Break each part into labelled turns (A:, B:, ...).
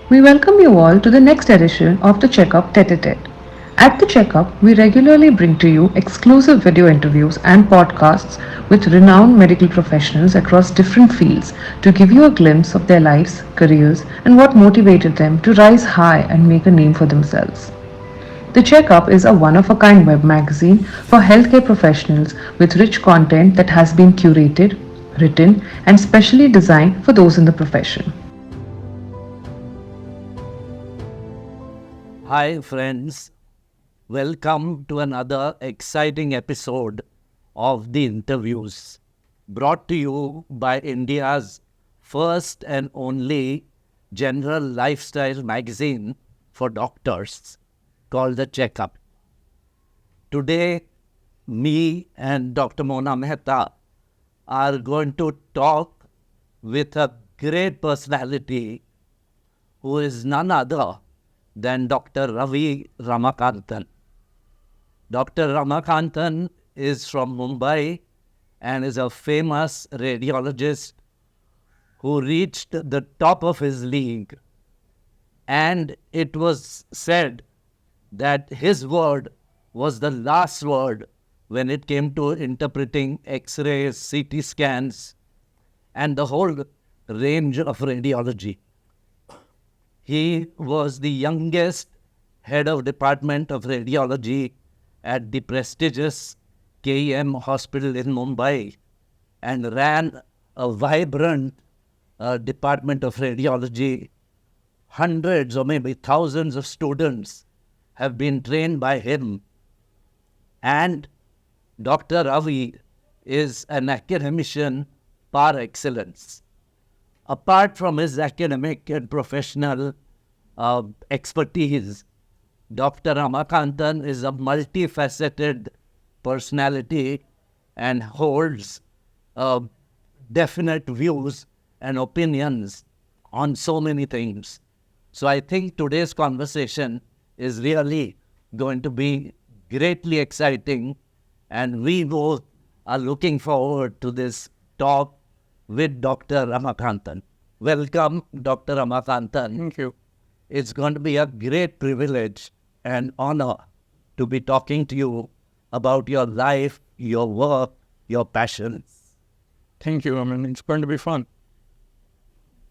A: We welcome you all to the next edition of the Checkup Tete-a-Tete. At the Checkup, we regularly bring to you exclusive video interviews and podcasts with renowned medical professionals across different fields to give you a glimpse of their lives, careers, and what motivated them to rise high and make a name for themselves. The Checkup is a one of a kind web magazine for healthcare professionals with rich content that has been curated, written, and specially designed for those in the profession.
B: Hi, friends. Welcome to another exciting episode of the interviews brought to you by India's first and only general lifestyle magazine for doctors called The Checkup. Today, me and Dr. Mona Mehta are going to talk with a great personality who is none other than Dr. Ravi Ramakanthan. Dr. Ramakanthan is from Mumbai and is a famous radiologist who reached the top of his league. And it was said that his word was the last word when it came to interpreting X-rays, CT scans, and the whole range of radiology. He was the youngest head of Department of Radiology at the prestigious KEM hospital in Mumbai and ran a vibrant Department of Radiology. Hundreds or maybe thousands of students have been trained by him. And Dr. Ravi is an academician par excellence. Apart from his academic and professional expertise, Dr. Ramakanthan is a multifaceted personality and holds definite views and opinions on so many things. So I think today's conversation is really going to be greatly exciting, and we both are looking forward to this talk with Dr. Ramakanthan. Welcome, Dr. Ramakanthan.
C: Thank you.
B: It's going to be a great privilege and honor to be talking to you about your life, your work, your passions.
C: Thank you. It's going to be fun.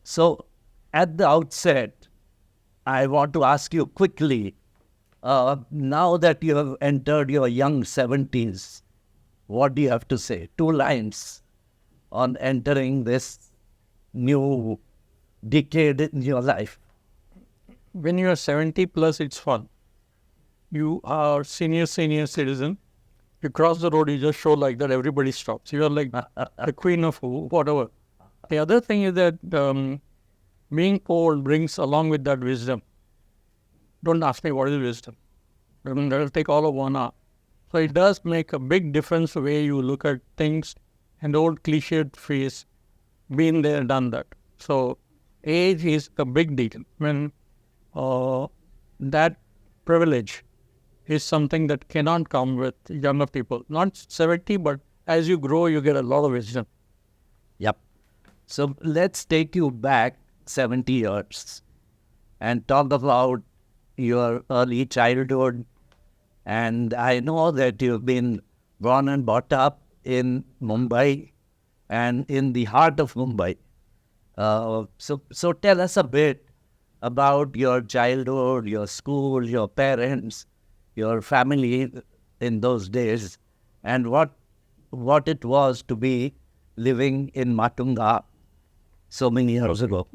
B: So, at the outset, I want to ask you quickly, now that you have entered your young 70s, what do you have to say? 2 lines on entering this new decade in your life.
C: When you are 70 plus, it's fun. You are senior citizen. You cross the road, you just show like that, everybody stops. You are like the queen of whatever. The other thing is that being old brings along with that wisdom. Don't ask me what is wisdom. That will take all of 1 hour. So it does make a big difference the way you look at things. And the old cliched phrase, been there, done that. So age is a big deal. When that privilege is something that cannot come with younger people. Not 70, but as you grow, you get a lot of wisdom.
B: Yep. So let's take you back 70 years and talk about your early childhood. And I know that you've been born and brought up in Mumbai and in the heart of Mumbai. So tell us a bit about your childhood, your school, your parents, your family in those days, and what it was to be living in Matunga so many years ago.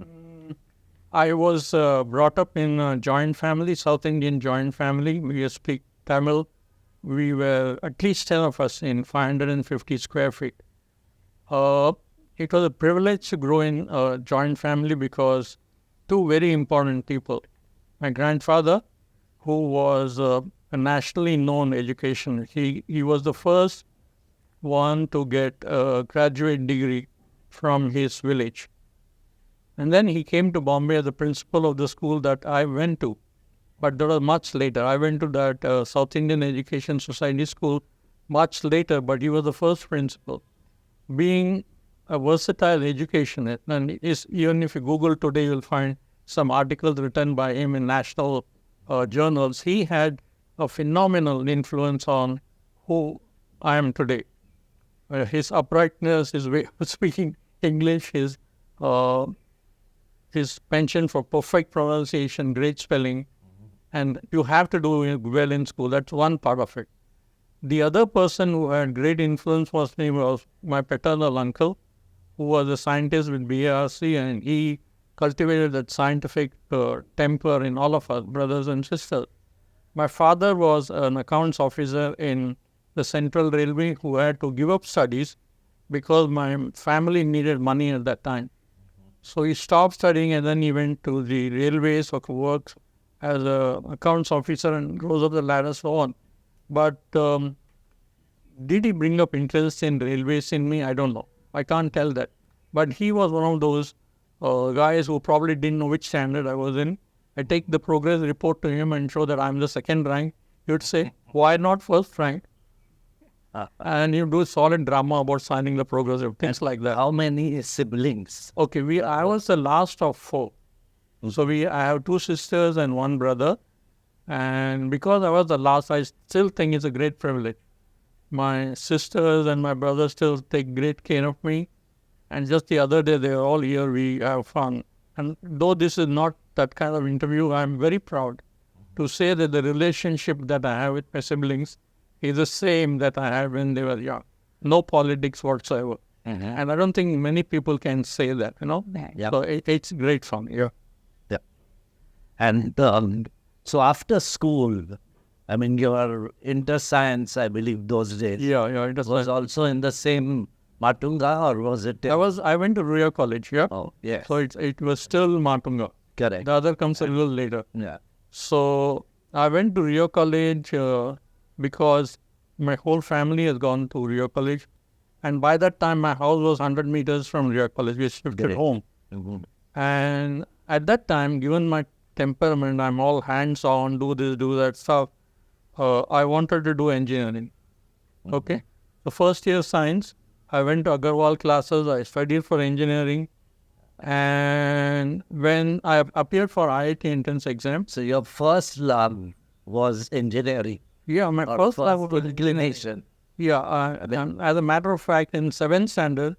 C: I was brought up in a joint family, South Indian joint family. We speak Tamil. We were at least 10 of us in 550 square feet. It was a privilege to grow in a joint family because two very important people. My grandfather, who was a nationally known education, he was the first one to get a graduate degree from his village. And then he came to Bombay as the principal of the school that I went to. But that was much later. I went to that South Indian Education Society school much later, but he was the first principal. Being a versatile educationist, and even if you Google today, you'll find some articles written by him in national journals. He had a phenomenal influence on who I am today. His uprightness, his way of speaking English, his penchant for perfect pronunciation, great spelling, and you have to do it well in school. That's one part of it. The other person who had great influence was my paternal uncle, who was a scientist with BARC, and he cultivated that scientific temper in all of us, brothers and sisters. My father was an accounts officer in the Central Railway who had to give up studies because my family needed money at that time. So he stopped studying and then he went to the railways or worked as an accounts officer and rose up the ladder, so on. But did he bring up interest in railways in me? I don't know. I can't tell that. But he was one of those guys who probably didn't know which standard I was in. I take the progress report to him and show that I'm the second rank. He would say, why not first rank? And you do solid drama about signing the progress report, things like that.
B: How many siblings?
C: Okay, I was the last of 4. So I have 2 sisters and 1 brother. And because I was the last, I still think it's a great privilege. My sisters and my brother still take great care of me. And just the other day, they were all here, we have fun. And though this is not that kind of interview, I'm very proud to say that the relationship that I have with my siblings is the same that I had when they were young. No politics whatsoever. And I don't think many people can say that,
B: Yep.
C: So it's great fun, yeah.
B: And so after school, I mean, you were into science, I believe, those days.
C: Yeah, it
B: Was also in the same Matunga, or was it?
C: I went to Rio College, yeah.
B: Oh, yes.
C: So it was still Matunga.
B: Correct.
C: The other comes a little later.
B: Yeah.
C: So I went to Rio College because my whole family has gone to Rio College. And by that time, my house was 100 meters from Rio College. We shifted
B: Great.
C: home. And at that time, given my temperament, I'm all hands-on, do this, do that stuff. I wanted to do engineering. Okay. So first year science, I went to Agarwal classes. I studied for engineering. And when I appeared for IIT entrance exam,
B: So your first love was engineering.
C: yeah, my
B: Or
C: first love was
B: inclination.
C: Yeah, as a matter of fact, in 7th standard,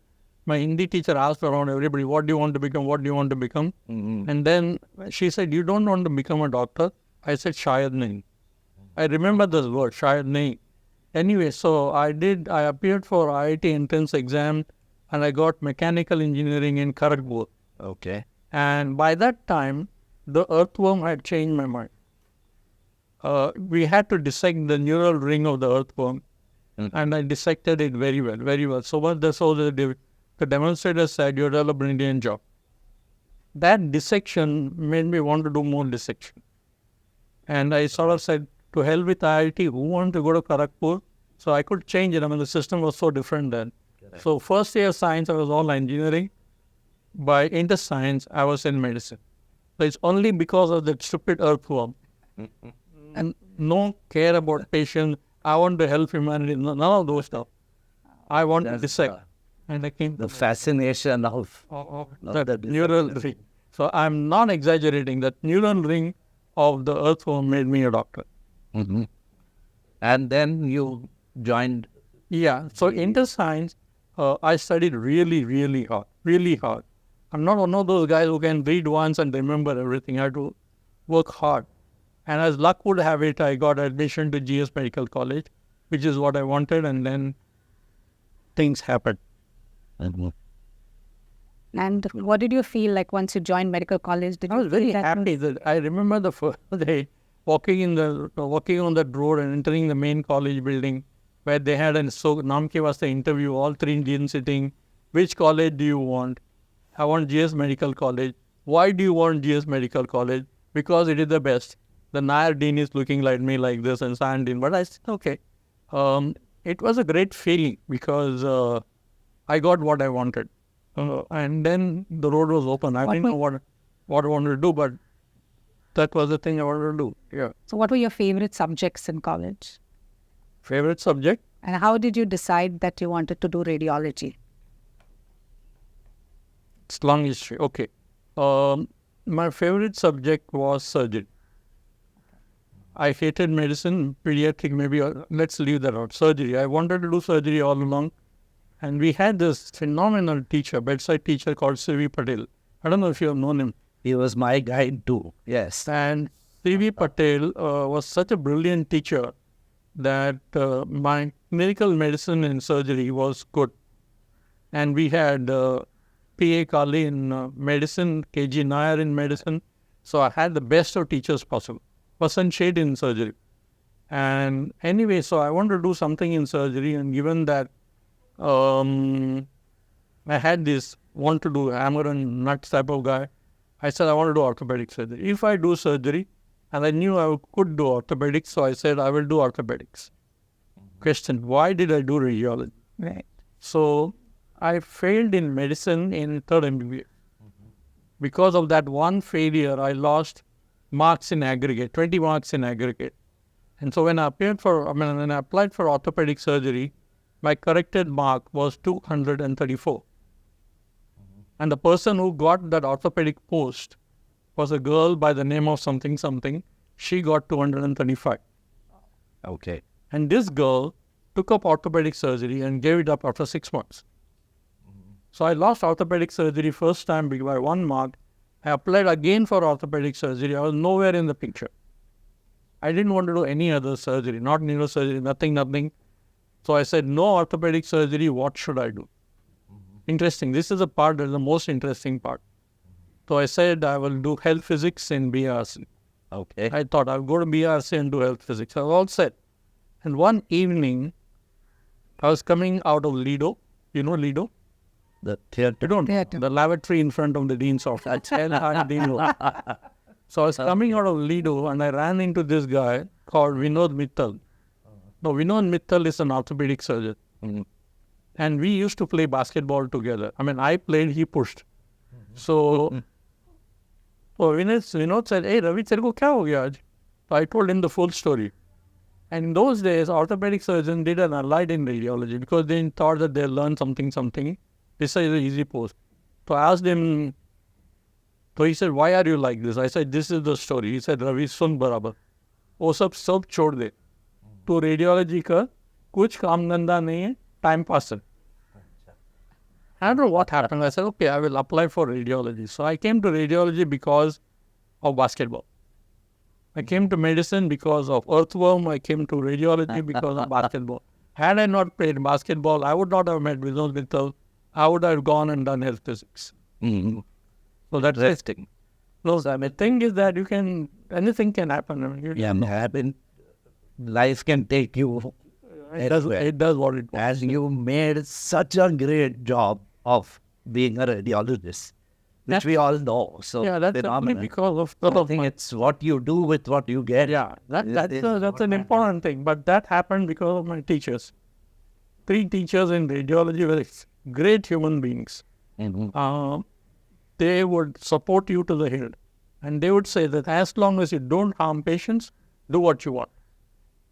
C: my Hindi teacher asked around everybody, what do you want to become? What do you want to become? And then she said, you don't want to become a doctor? I said, shayad nahi. I remember this word, shayad nahi. Anyway, so I appeared for IIT entrance exam and I got mechanical engineering in Kharagpur.
B: Okay.
C: And by that time, the earthworm had changed my mind. We had to dissect the neural ring of the earthworm. And I dissected it very well, very well. So what the demonstrator said, you're a brilliant job. That dissection made me want to do more dissection. And I sort of said, to hell with IIT, who wanted to go to Kharagpur? So I could change it. I mean, the system was so different then. Correct. So first year science, I was all engineering. By inter science, I was in medicine. So it's only because of that stupid earthworm. And no care about patients. I want to help humanity. None of those stuff. I want to dissect. And I came
B: The fascination of
C: that neural ring. So I'm not exaggerating. That neural ring of the earthworm made me a doctor.
B: And then you joined.
C: Yeah. So inter science, I studied really, really hard. Really hard. I'm not one of those guys who can read once and remember everything. I had to work hard. And as luck would have it, I got admission to GS Medical College, which is what I wanted, and then things happened.
D: And what did you feel like once you joined medical college? Did
C: I
D: you
C: was very
D: feel that
C: happy that I remember the first day walking on that road and entering the main college building where they had Namke was the interview, all 3 Indians sitting. Which college do you want? I want GS Medical College. Why do you want GS Medical College? Because it is the best. The Nair Dean is looking like me like this and Sandin. But I said, okay. It was a great feeling because I got what I wanted. And then the road was open. I didn't know what I wanted to do, but that was the thing I wanted to do. Yeah.
D: So what were your favorite subjects in college?
C: Favorite subject?
D: And how did you decide that you wanted to do radiology?
C: It's long history. Okay. my favorite subject was surgery. I hated medicine, pediatric, maybe, let's leave that out. Surgery. I wanted to do surgery all along. And we had this phenomenal teacher, bedside teacher called C.V. Patel. I don't know if you have known him.
B: He was my guide too. Yes.
C: And C.V. Patel was such a brilliant teacher that my clinical medicine and surgery was good. And we had P.A. Kali in medicine, K.G. Nair in medicine. So I had the best of teachers possible. Vasan Shade in surgery. And anyway, so I wanted to do something in surgery, and given that I had this want to do hammer and nuts type of guy, I said I want to do orthopedic surgery. If I do surgery, and I knew I could do orthopedics, so I said I will do orthopedics. Question, why did I do radiology?
D: Right.
C: So I failed in medicine in third MBBS. Because of that one failure, I lost marks in aggregate, 20 marks in aggregate. And so when I applied for orthopedic surgery, my corrected mark was 234. And the person who got that orthopedic post was a girl by the name of something. She got 235.
B: Okay.
C: And this girl took up orthopedic surgery and gave it up after 6 months. So I lost orthopedic surgery first time by 1 mark. I applied again for orthopedic surgery. I was nowhere in the picture. I didn't want to do any other surgery, not neurosurgery, nothing. So I said, no orthopedic surgery, what should I do? Interesting. This is the part that is the most interesting part. So I said, I will do health physics in BRC.
B: Okay.
C: I thought I'll go to BRC and do health physics. I was all set. And one evening, I was coming out of Lido. You know Lido?
B: The theater.
C: You don't?
D: Theatre.
C: The lavatory in front of the dean's office. So I was coming out of Lido and I ran into this guy called Vinod Mittal. No, Vinod Mittal is an orthopedic surgeon. And we used to play basketball together. I played, he pushed. So Vinod said, hey Ravi, tere ko kya ho gaya aaj? So I told him the full story. And in those days, orthopedic surgeons did an allied in radiology because they thought that they'll learn something. This is an easy post. So I asked him, so he said, why are you like this? I said, this is the story. He said, Ravi, sun barabar. वो सब छोड़ दे. तो radiology का कुछ काम धंधा नहीं है, time pass है. I don't know what happened. I said, okay, I will apply for radiology. So I came to radiology because of basketball. I came to medicine because of earthworm. I came to radiology because of basketball. Had I not played basketball, I would not have met Vinod Mittal. I would have gone and done health physics. So that's
B: Interesting.
C: No, the thing is that anything can happen.
B: Life can take you.
C: It does what it wants.
B: And you made such a great job of being a radiologist, which we all know. So
C: Yeah, that's only
B: phenomenal.
C: because
B: I
C: of
B: think
C: my,
B: it's what you do with what you get.
C: yeah, that's an important thing. But that happened because of my teachers. 3 teachers in radiology were great human beings. They would support you to the hilt. And they would say that as long as you don't harm patients, do what you want.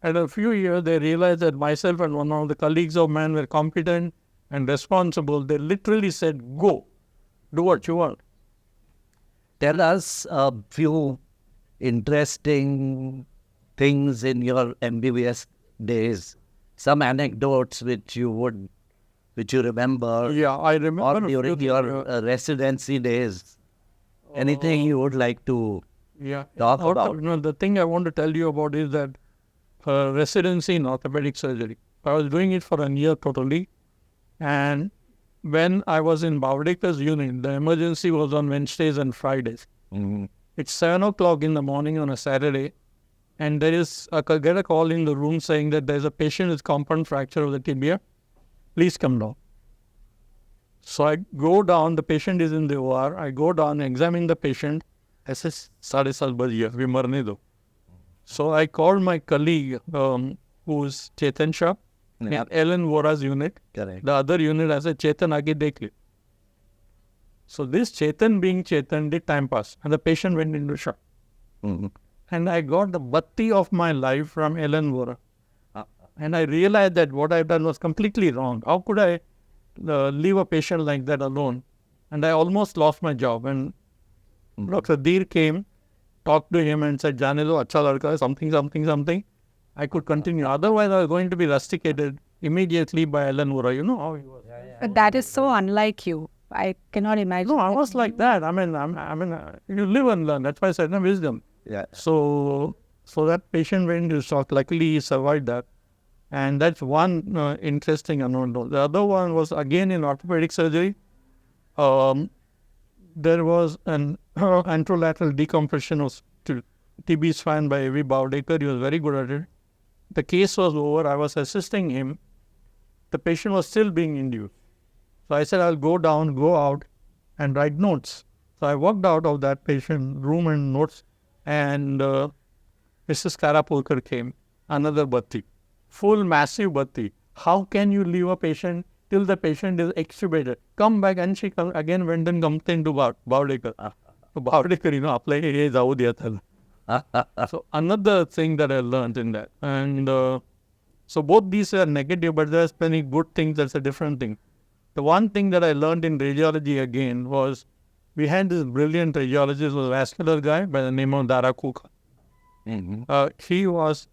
C: And a few years, they realized that myself and one of the colleagues of mine were competent and responsible. They literally said, go, do what you want.
B: Tell us a few interesting things in your MBBS days. Some anecdotes which you remember.
C: Yeah, I remember.
B: Or during your residency days. Anything you would like to talk about?
C: The thing I want to tell you about is that residency in orthopedic surgery. I was doing it for a year totally. And when I was in Bavadeka's unit, the emergency was on Wednesdays and Fridays. It's 7 o'clock in the morning on a Saturday. And I get a call in the room saying that there's a patient with compound fracture of the tibia. Please come down. So I go down, the patient is in the OR. I go down, examine the patient. I say, 7:30 bajiya, we marne do. So I called my colleague, who's Chetan Shah, in Ellen Vora's unit.
B: Correct.
C: The other unit, I said, Chetan, aage dekh le. So this Chetan being Chetan did time pass and the patient went into shock. And I got the batti of my life from Ellen Vora. And I realized that what I've done was completely wrong. How could I leave a patient like that alone? And I almost lost my job. And Dr. Dheer came, talked to him and said, Jane do, acha ladka hai, something. I could continue. Otherwise, I was going to be rusticated immediately by Alan Vora. You know how he was.
D: But that is so unlike you. I cannot imagine.
C: No, I
D: that.
C: was like that. You live and learn. That's why I said, no, wisdom.
B: Yeah.
C: So that patient went to shock. Luckily, he survived that. And that's one interesting unknown. The other one was again in orthopedic surgery. There was an anterolateral decompression of TB spine by A.V. Bowdekar. He was very good at it. The case was over. I was assisting him. The patient was still being induced. So I said, I'll go out and write notes. So I walked out of that patient room and notes, and Mrs. Karapolkar came, another batti, full massive batti. How can you leave a patient till the patient is extubated? Come back, and she again went and complained to Bowdekar. So Bowdekar, apply he jau diya tha. So another thing that I learned in that. And so both these are negative, but there's many good things. That's a different thing. The one thing that I learned in radiology again was we had this brilliant radiologist, a vascular guy by the name of Dara Kuka. He was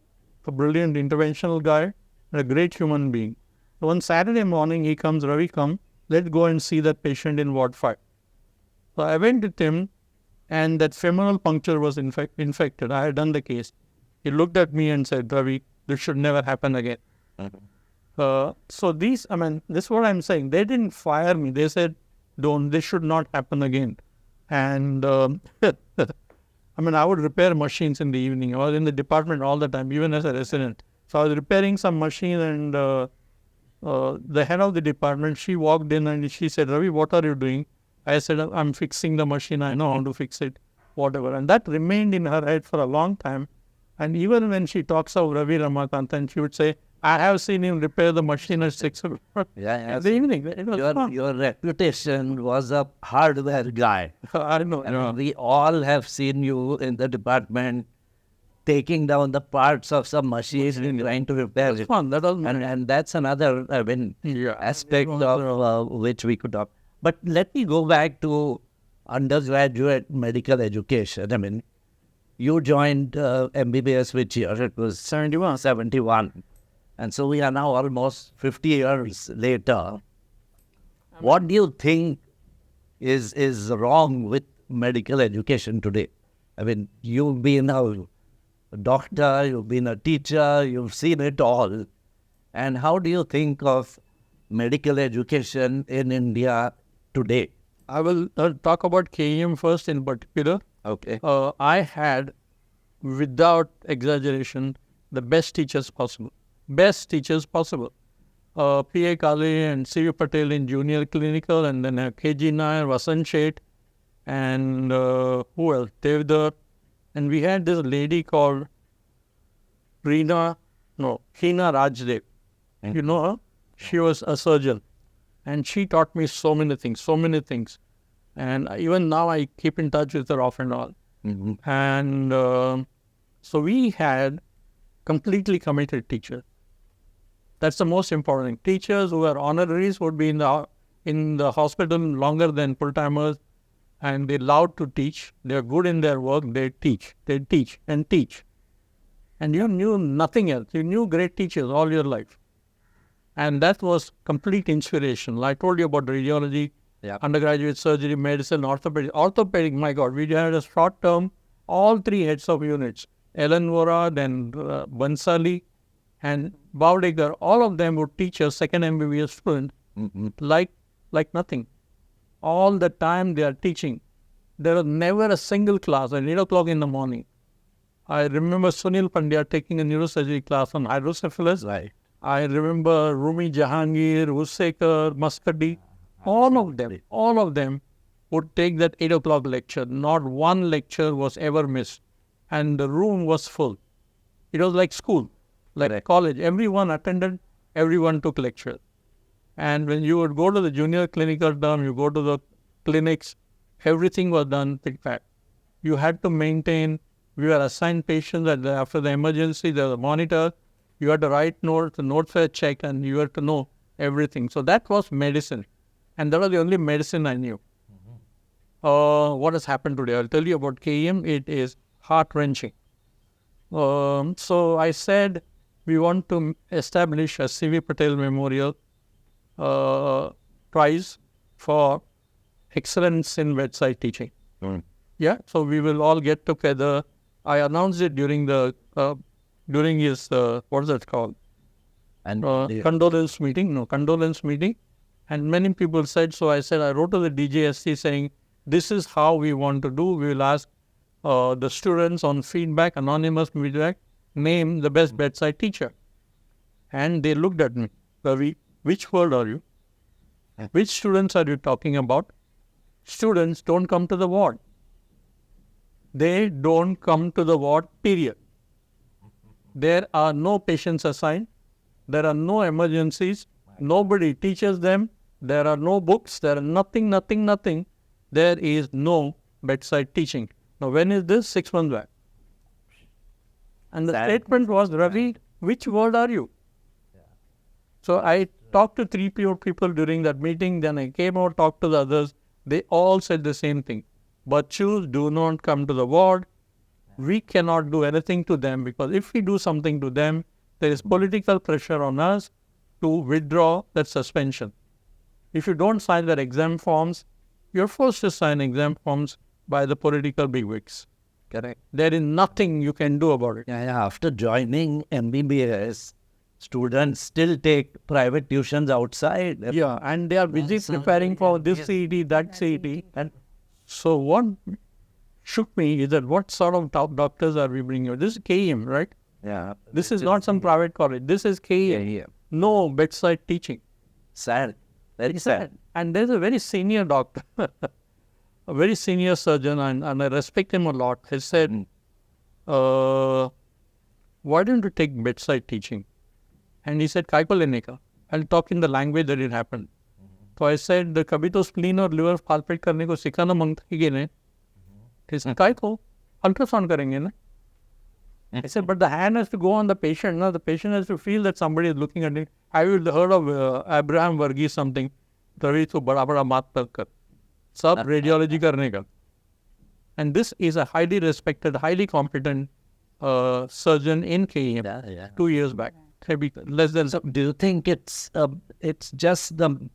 C: a brilliant interventional guy and a great human being. So one Saturday morning, he comes, Ravi, come, let's go and see that patient in Ward 5. So I went with him, and that femoral puncture was infected. I had done the case. He looked at me and said, Ravi, this should never happen again. So this is what I'm saying. They didn't fire me. They said, this should not happen again. And I would repair machines in the evening. I was in the department all the time, even as a resident. So I was repairing some machine, and the head of the department, she walked in and she said, Ravi, what are you doing? I said, I'm fixing the machine. I know how to fix it, whatever. And that remained in her head for a long time. And even when she talks of Ravi Ramakanthan, she would say, I have seen him repair the machine at 6 o'clock in the evening. It was fun.
B: Your reputation was a hardware guy.
C: I know.
B: And we all have seen you in the department taking down the parts of some machines and trying to repair it.
C: Fun. That was
B: And that's another aspect of which we could talk. But let me go back to undergraduate medical education. You joined MBBS which year? It was 71. And so we are now almost 50 years later. What do you think is wrong with medical education today? You've been a doctor, you've been a teacher, you've seen it all. And how do you think of medical education in India today?
C: I will talk about KEM first in particular.
B: Okay.
C: I had, without exaggeration, the best teachers possible. P.A. Kale and C.V. Patel in junior clinical, and then K.G. Nair, Vasant Sheth, and who else? Devdar. And we had this lady called Hina Rajdev. You know her? She was a surgeon. And she taught me so many things. And even now I keep in touch with her off and on. And so we had completely committed teachers. That's the most important thing. Teachers who are honoraries would be in the hospital longer than full-timers, and they love to teach. They're good in their work. They teach. And you knew nothing else. You knew great teachers all your life. And that was complete inspiration. I told you about radiology, undergraduate surgery, medicine, orthopedic. Orthopedic, my God, we had a short term, all three heads of units. Ellen Vora, then Bansali, and Bowdekar, all of them would teach a second MBBS student like nothing. All the time they are teaching. There was never a single class at 8 o'clock in the morning. I remember Sunil Pandya taking a neurosurgery class on hydrocephalus.
B: Right.
C: I remember Rumi Jahangir, Usekar, Muscati, all of them would take that 8 o'clock lecture. Not one lecture was ever missed. And the room was full. It was like school, like college. Everyone attended, everyone took lecture. And when you would go to the junior clinical term, you go to the clinics, everything was done thick pack. You had to maintain, we were assigned patients after the emergency, there was a monitor. You had to write notes, the notes were checked, and you had to know everything. So that was medicine. And that was the only medicine I knew. what has happened today. I'll tell you about KEM. It is heart-wrenching. So I said we want to establish a C.V. Patel Memorial Prize for excellence in bedside teaching. Yeah, so we will all get together. I announced it during his what is it called?
B: And
C: Condolence meeting. And many people said, so I said, I wrote to the DJSC saying, this is how we want to do. We will ask the students on feedback, anonymous feedback, name the best bedside teacher. And they looked at me, Ravi, which word are you? Which students are you talking about? Students don't come to the ward. They don't come to the ward, period. There are no patients assigned. There are no emergencies. Nobody teaches them. There are no books. There are nothing. There is no bedside teaching. Now, when is this? 6 months back. And the statement was, Ravi, which word are you? So I talked to 3 people during that meeting. Then I came out, talked to the others. They all said the same thing. Bachus do not come to the ward. We cannot do anything to them, because if we do something to them, there is political pressure on us to withdraw that suspension. If you don't sign their exam forms, you're forced to sign exam forms by the political bigwigs.
B: correct.
C: There is nothing you can do about it.
B: Yeah. After joining MBBS, students still take private tuitions outside.
C: Yeah, and they are busy preparing for this CET, that CET. And so what shook me is that what sort of top doctors are we bringing? This is KEM, right?
B: Yeah.
C: This is not some private college. This is KEM.
B: Yeah.
C: No bedside teaching.
B: Sad. Very sad.
C: And there's a very senior doctor, a very senior surgeon, and I respect him a lot. He said, why don't you take bedside teaching? And he said, Kai ko lene ka? I'll talk in the language that it happened. So I said, kabhi to spleen or liver palpate karne ko sikhana mangta hi ne? He said, Kai ko? Ultrasound karenge na? I said, but the hand has to go on the patient. No? The patient has to feel that somebody is looking at it. Have you heard of Abraham Varghese something? Ravi to bada mat kar. Sab radiology karne ka. And this is a highly respected, highly competent surgeon in KEM 2 years back. Maybe less than.
B: So do you think it's just the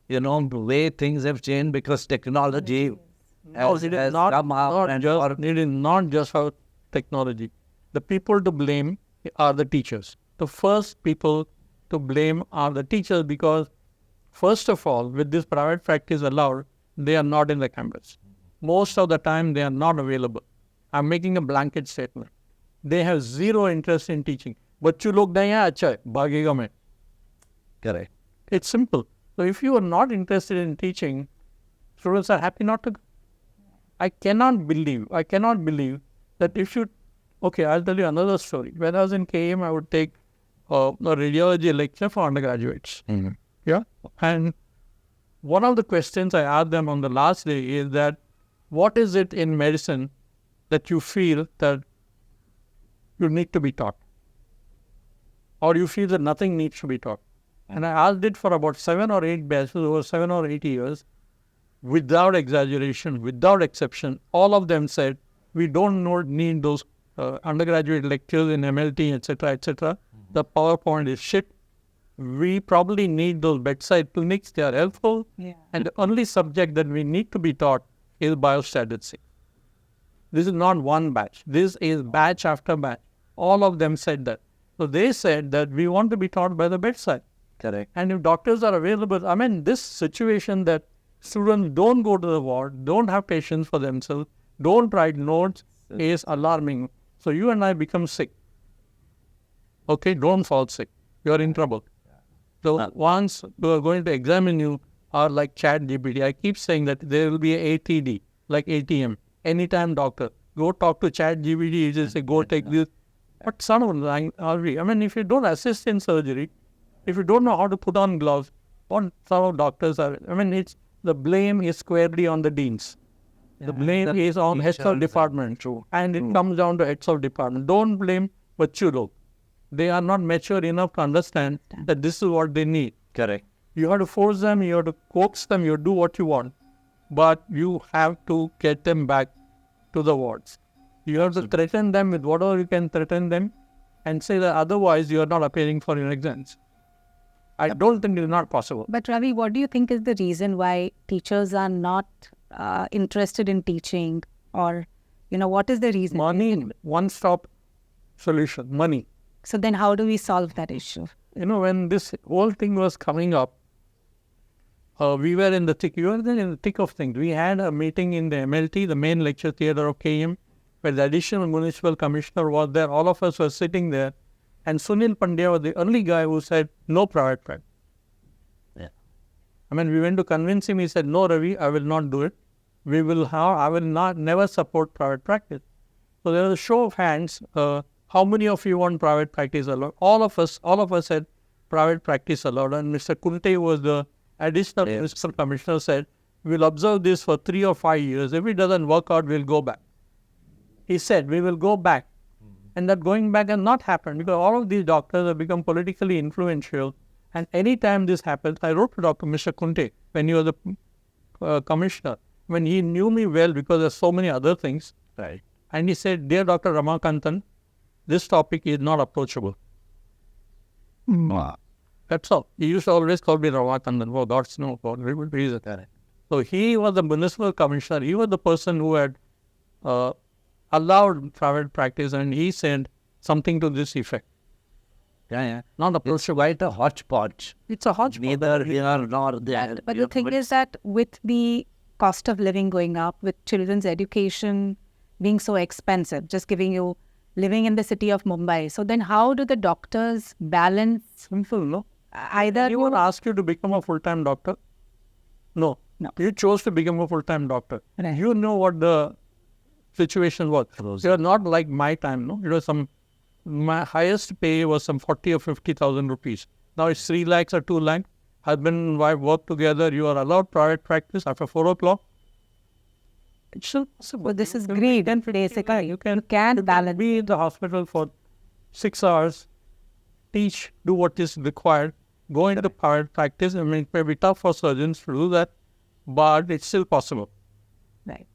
B: way things have changed because technology has
C: it is
B: come out
C: it is not just about technology. The people to blame are the teachers. The first people to blame are the teachers, because first of all, with this private practice allowed, they are not in the campus. Most of the time, they are not available. I'm making a blanket statement. They have zero interest in teaching. बच्चों लोग नहीं है अच्छा है भागेगा मैं.
B: Correct.
C: It's simple. So if you are not interested in teaching, students are happy not to go. I cannot believe that if you... Okay, I'll tell you another story. When I was in KEM, I would take a radiology lecture for undergraduates.
B: Mm-hmm.
C: Yeah. And one of the questions I asked them on the last day is that, what is it in medicine that you feel that you need to be taught? Or you feel that nothing needs to be taught? And I asked it for about 7 or 8 batches over 7 or 8 years, without exaggeration, without exception. All of them said, we don't need those undergraduate lectures in MLT, etc., etc. The PowerPoint is shit. We probably need those bedside clinics. They are helpful.
D: Yeah.
C: And the only subject that we need to be taught is biostatistics. This is not one batch. This is batch after batch. All of them said that. So they said that we want to be taught by the bedside.
B: Correct.
C: And if doctors are available, I mean, this situation that students don't go to the ward, don't have patients for themselves, don't write notes, is alarming. So you and I become sick. Okay, don't fall sick. You are in trouble. So once we are going to examine you, or like ChatGPT, I keep saying that there will be a ATD, like ATM, anytime doctor. Go talk to ChatGPT, you just say, go take this. What sort of language are we? I mean, if you don't assist in surgery, if you don't know how to put on gloves, what sort of doctors are? I mean, the blame is squarely on the deans. The blame is on heads of department. And it comes down to heads of department. Don't blame bachchu log. They are not mature enough to understand that this is what they need.
B: Correct.
C: You have to force them, you have to coax them, you do what you want. but you have to get them back to the wards. You have to threaten them with whatever you can threaten them and say that otherwise you are not appearing for your exams. I don't think it is not possible.
D: But Ravi, what do you think is the reason why teachers are not interested in teaching, or what is the reason?
C: Money, one-stop solution, money.
D: So then how do we solve that issue?
C: When this whole thing was coming up, we were in the thick of things. We had a meeting in the MLT, the main lecture theatre of KEM, where the additional municipal commissioner was there. All of us were sitting there. And Sunil Pandya was the only guy who said, no private practice.
B: Yeah.
C: We went to convince him. He said, no, Ravi, I will not do it. I will never support private practice. So there was a show of hands. How many of you want private practice allowed? All of us said private practice allowed. And Mr. Kunte, who was the additional municipal commissioner, said, we'll observe this for 3 or 5 years. If it doesn't work out, we'll go back. He said, we will go back. And that going back has not happened because all of these doctors have become politically influential. And any time this happens, I wrote to Mr. Kunte when he was the commissioner, when he knew me well because there's so many other things.
B: Right.
C: And he said, dear Dr. Ramakanthan, this topic is not approachable.
B: Wow.
C: That's all. He used to always call me Ramakanthan for God's no for very good reason.
B: Correct.
C: So he was the municipal commissioner. He was the person who had allowed private practice, and he said something to this effect.
B: Yeah. Not approachable. Quite a hodgepodge.
C: It's a hodgepodge.
B: Neither here nor there.
D: But the thing is that with the cost of living going up, with children's education being so expensive, just giving you living in the city of Mumbai. So then how do the doctors balance?
C: Simple, no?
D: Either
C: Anyone asked you to become a full-time doctor? No. You chose to become a full-time doctor.
D: Right.
C: You know what the situation was. It was not like my time, no? It was my highest pay was some 40 or 50,000 rupees. Now it's 3 lakhs or 2 lakhs. Husband and wife work together. You are allowed private practice after 4 o'clock. It's still possible.
D: Well, this is great. Basically, you can balance.
C: Be in the hospital for 6 hours, teach, do what is required, go into private practice. It may be tough for surgeons to do that, but it's still possible.
D: Right.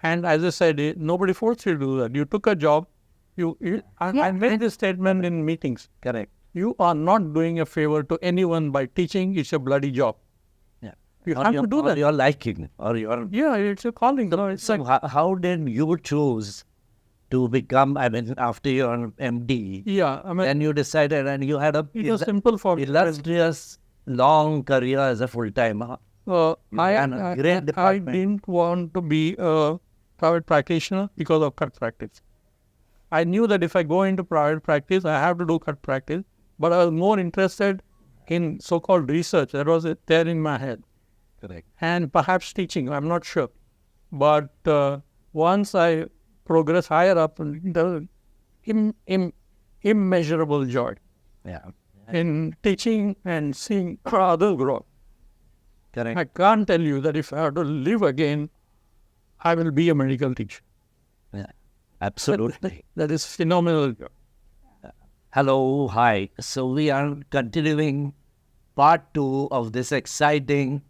C: And as I said, nobody forced you to do that. You took a job. I made this statement in meetings.
B: Correct.
C: You are not doing a favor to anyone by teaching. It's a bloody job.
B: Yeah.
C: You have to do that.
B: Or your liking. Or your...
C: Yeah, it's a calling.
B: So how did you choose to become, after your MD?
C: Yeah.
B: Then you decided, and you had
C: it was simple for me.
B: illustrious long career as a full-timer.
C: I didn't want to be a private practitioner because of cut practice. I knew that if I go into private practice, I have to do cut practice, but I was more interested in so-called research. That was there in my head.
B: Correct.
C: And perhaps teaching, I'm not sure. But once I progress higher up, there was immeasurable joy in teaching and seeing others grow.
B: Correct.
C: I can't tell you that if I have to live again, I will be a medical teacher.
B: Yeah. Absolutely.
C: That is phenomenal.
B: Hello, hi. So we are continuing part 2 of this exciting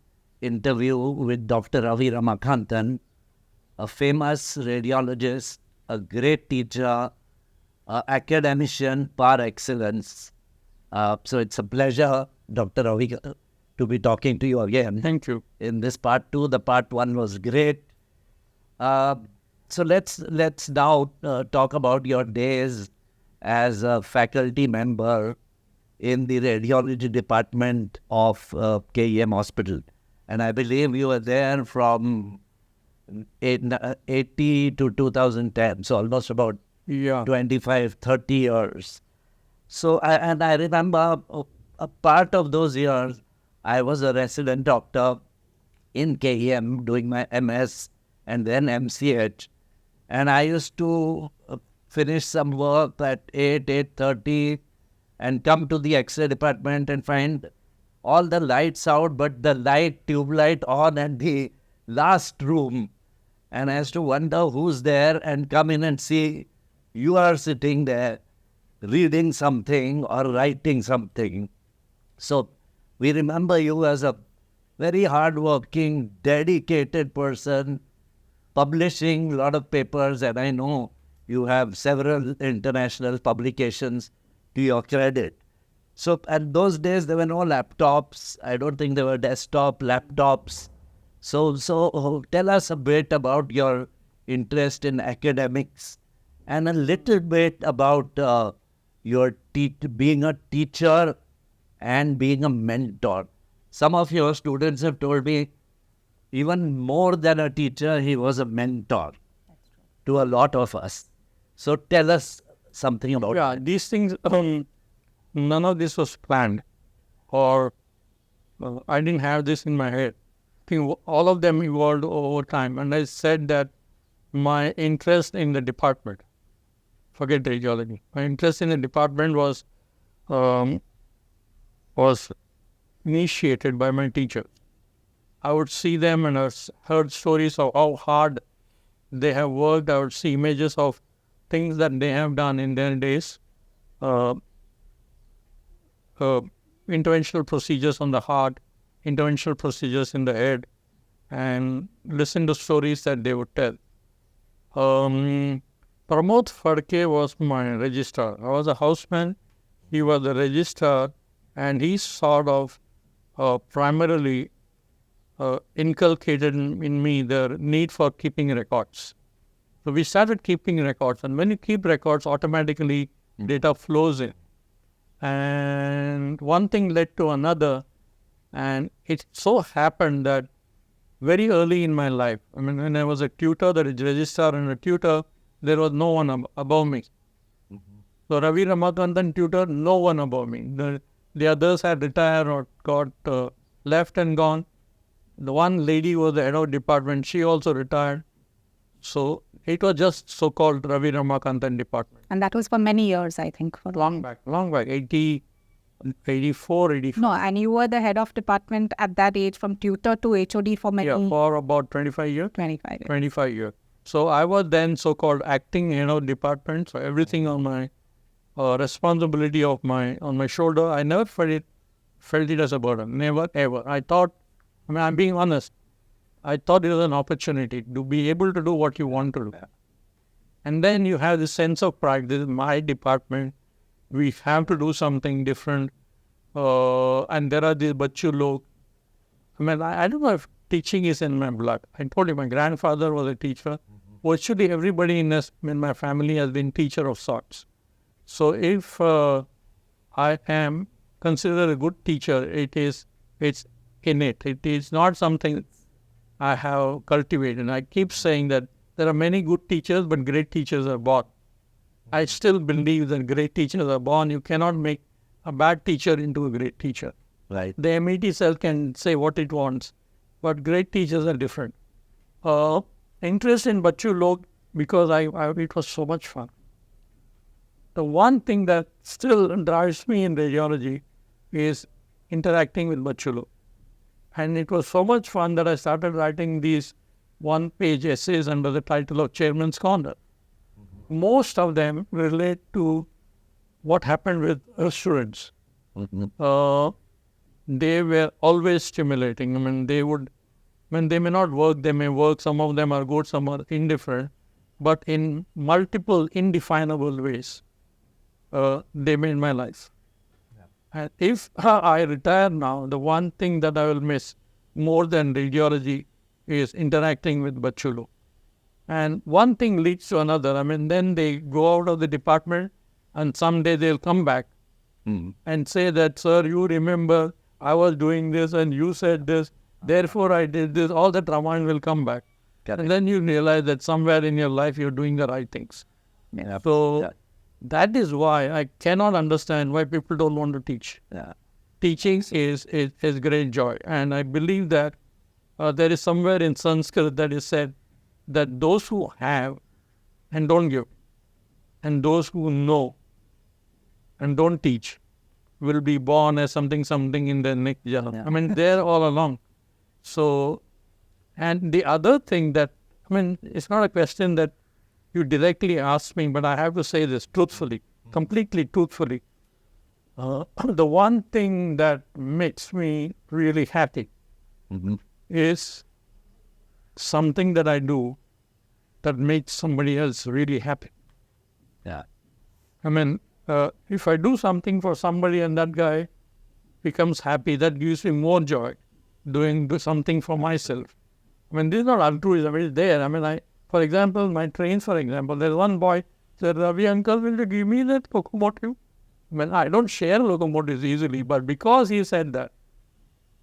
B: interview with Dr. Ravi Ramakanthan, a famous radiologist, a great teacher, academician par excellence. So it's a pleasure, Dr. Ravi, to be talking to you again.
C: Thank you.
B: In this part 2, the part 1 was great. So let's now talk about your days as a faculty member in the radiology department of KEM Hospital. And I believe you were there from 80 to 2010, so almost about 25, 30 years. So, I remember a part of those years, I was a resident doctor in KEM doing my MS and then MCH. And I used to finish some work at 8:30 and come to the X-ray department and find all the lights out, but the tube light on at the last room. And I used to wonder who's there and come in and see you are sitting there reading something or writing something. So we remember you as a very hardworking, dedicated person, publishing a lot of papers, and I know you have several international publications to your credit. So at those days, there were no laptops. I don't think there were desktop laptops. So tell us a bit about your interest in academics and a little bit about your being a teacher and being a mentor. Some of your students have told me even more than a teacher, he was a mentor to a lot of us. So tell us something about
C: Yeah, these things, none of this was planned, or I didn't have this in my head. I think all of them evolved over time. And I said that my interest in the department, forget radiology, my interest in the department um, was initiated by my teachers. I would see them and I heard stories of how hard they have worked. I would see images of things that they have done in their days. Interventional procedures on the heart, interventional procedures in the head, and listen to stories that they would tell. Pramod Phadke was my registrar. I was a houseman, he was the registrar, and he sort of primarily inculcated in me the need for keeping records. So we started keeping records, and when you keep records, automatically data flows in. And one thing led to another, and it so happened that very early in my life, I mean, when I was a tutor, the registrar and a tutor, there was no one above me. So Ravi Ramakanthan tutor, no one above me. The others had retired or got left and gone. The one lady was the head of department, she also retired. So it was just so-called Ravi Ramakanthan department.
D: And that was for many years, I think. For
C: Long back, 84, 85.
D: No, and you were the head of department at that age, from tutor to HOD for many.
C: Yeah, for about 25 years.
D: 25 years.
C: 25 years. So I was then so-called acting head of department. So everything on my responsibility on my shoulder, I never felt it as a burden. Never, ever. I'm being honest. I thought it was an opportunity to be able to do what you want to do. And then you have this sense of pride. This is my department. We have to do something different. And there are these bachu log. I mean, I don't know if teaching is in my blood. I told you my grandfather was a teacher. Virtually everybody in my family has been teacher of sorts. So if I am considered a good teacher, it's innate. It is not something I have cultivated. I keep saying that there are many good teachers, but great teachers are born. I still believe that great teachers are born. You cannot make a bad teacher into a great teacher.
B: Right.
C: The MET cell can say what it wants, but great teachers are different. Interest in Bachu Log, because it was so much fun. The one thing that still drives me in radiology is interacting with Bachu Log. And it was so much fun that I started writing these one-page essays under the title of Chairman's Corner. Most of them relate to what happened with students. They were always stimulating. I mean, they may not work, they may work. Some of them are good, some are indifferent. But in multiple indefinable ways, they made my life. And if I retire now, the one thing that I will miss more than radiology is interacting with Bachulu. And one thing leads to another. I mean, then they go out of the department and someday they'll come back and say that, sir, you remember I was doing this and you said this, therefore I did this. All that Ramayana will come back. And then you realize that somewhere in your life you're doing the right things. That is why I cannot understand why people don't want to teach. Teaching is great joy. And I believe that there is somewhere in Sanskrit that is said that those who have and don't give, and those who know and don't teach, will be born as something in the next jana. I mean, they're all along. So, and the other thing that, I mean, it's not a question that you directly asked me, but I have to say this truthfully, completely truthfully. The one thing that makes me really happy
B: Mhm.
C: is something that I do that makes somebody else really happy.
B: Yeah.
C: I mean, if I do something for somebody and that guy becomes happy, that gives me more joy do something for myself. I mean, this is not altruism, it's there. I mean, for example, my trains, for example, there's one boy said, Ravi uncle, will you give me that locomotive? I mean, I don't share locomotives easily, but because he said that,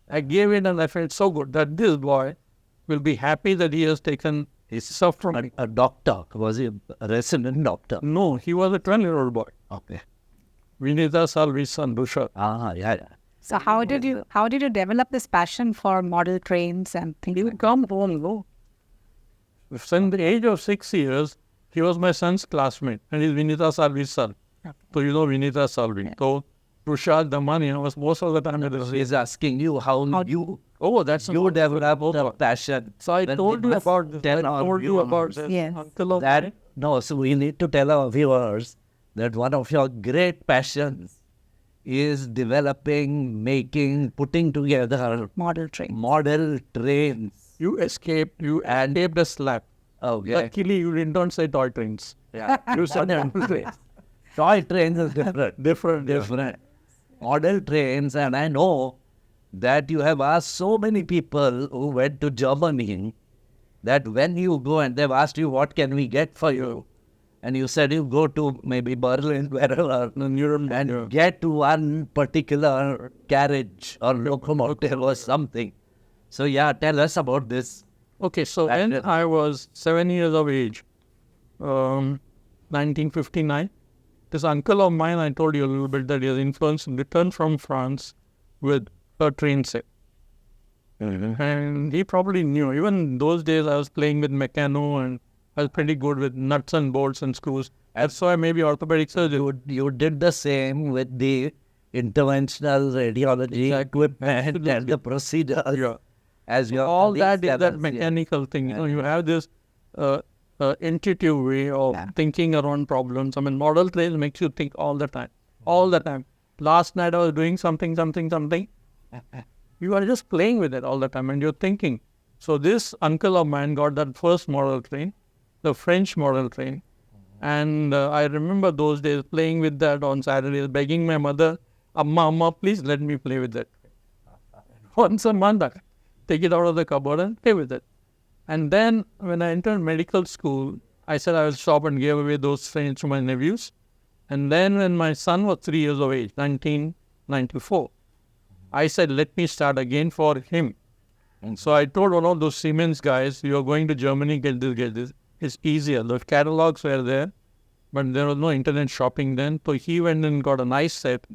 C: I gave it and I felt so good that this boy will be happy that he has taken his stuff from me.
B: A doctor. Was he a resident doctor?
C: No, he was a 12-year-old boy.
B: Okay.
C: Vinita Salvi's son, Dusha.
B: Yeah.
D: So how did you develop this passion for model trains and things
C: He
D: like
C: would come home, no? Since the age of 6 years, he was my son's classmate and he's Vinita Salvi's son.
D: Okay.
C: So you know Vinita Salvi.
D: Yeah.
C: So Tushar Damani was most of the time at the
B: He's asking you how you
C: that's
B: you developed a passion.
C: So I
B: Then
C: told
B: we
C: you
B: must
C: about this.
B: tell
C: I
B: our
C: told you about
B: viewers
C: this.
D: Yes.
C: Uncle of
B: that.
C: mine.
B: No, so we need to tell our viewers that one of your great passions is developing, making, putting together
D: model train?
B: model trains.
C: You escaped a slap.
B: Okay.
C: Luckily, you don't say toy trains.
B: Yeah.
C: You said
B: Model trains. Toy trains is different. Different. Model trains, and I know that you have asked so many people who went to Germany that when you go and they've asked you what can we get for you, and you said you go to maybe Berlin, wherever, and get one particular carriage or locomotive or something. So yeah, tell us about this.
C: Okay, so when I was 7 years of age, 1959, this uncle of mine, I told you a little bit that he has influenced, returned from France with a train set. And he probably knew. Even those days, I was playing with mechano and I was pretty good with nuts and bolts and screws. That's why maybe orthopedic surgery.
B: You did the same with the interventional radiology equipment and the procedure.
C: Yeah.
B: As your
C: All that
B: colleagues
C: is
B: tell
C: that
B: us,
C: mechanical thing. You know, you have this intuitive way of thinking around problems. I mean, model trains makes you think all the time. All the time. Last night I was doing something. You are just playing with it all the time and you're thinking. So this uncle of mine got that first model train, the French model train. And I remember those days playing with that on Saturdays, begging my mother, Amma, please let me play with that. Once a month, I take it out of the cupboard and play with it. And then when I entered medical school, I said I will stop and give away those trains to my nephews. And then when my son was 3 years of age, 1994, I said, let me start again for him. And so I told one of those Siemens guys, you are going to Germany, get this. It's easier. The catalogs were there, but there was no internet shopping then. So he went and got a nice set.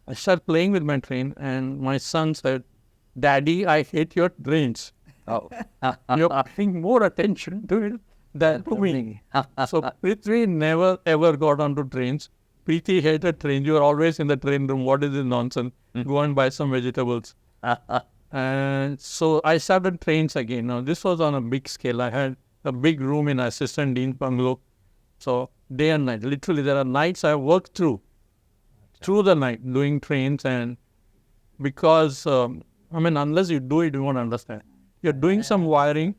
C: I started playing with my train and my son said, Daddy, I hate your trains.
B: Oh.
C: You're paying more attention to it than to me. So Prithvi never ever got onto trains. Preeti hated trains. You were always in the train room. What is this nonsense? Go and buy some vegetables. And so I started trains again. Now this was on a big scale. I had a big room in assistant dean's bungalow. So day and night. Literally there are nights I worked through the night doing trains, and because unless you do it, you won't understand. You're doing some wiring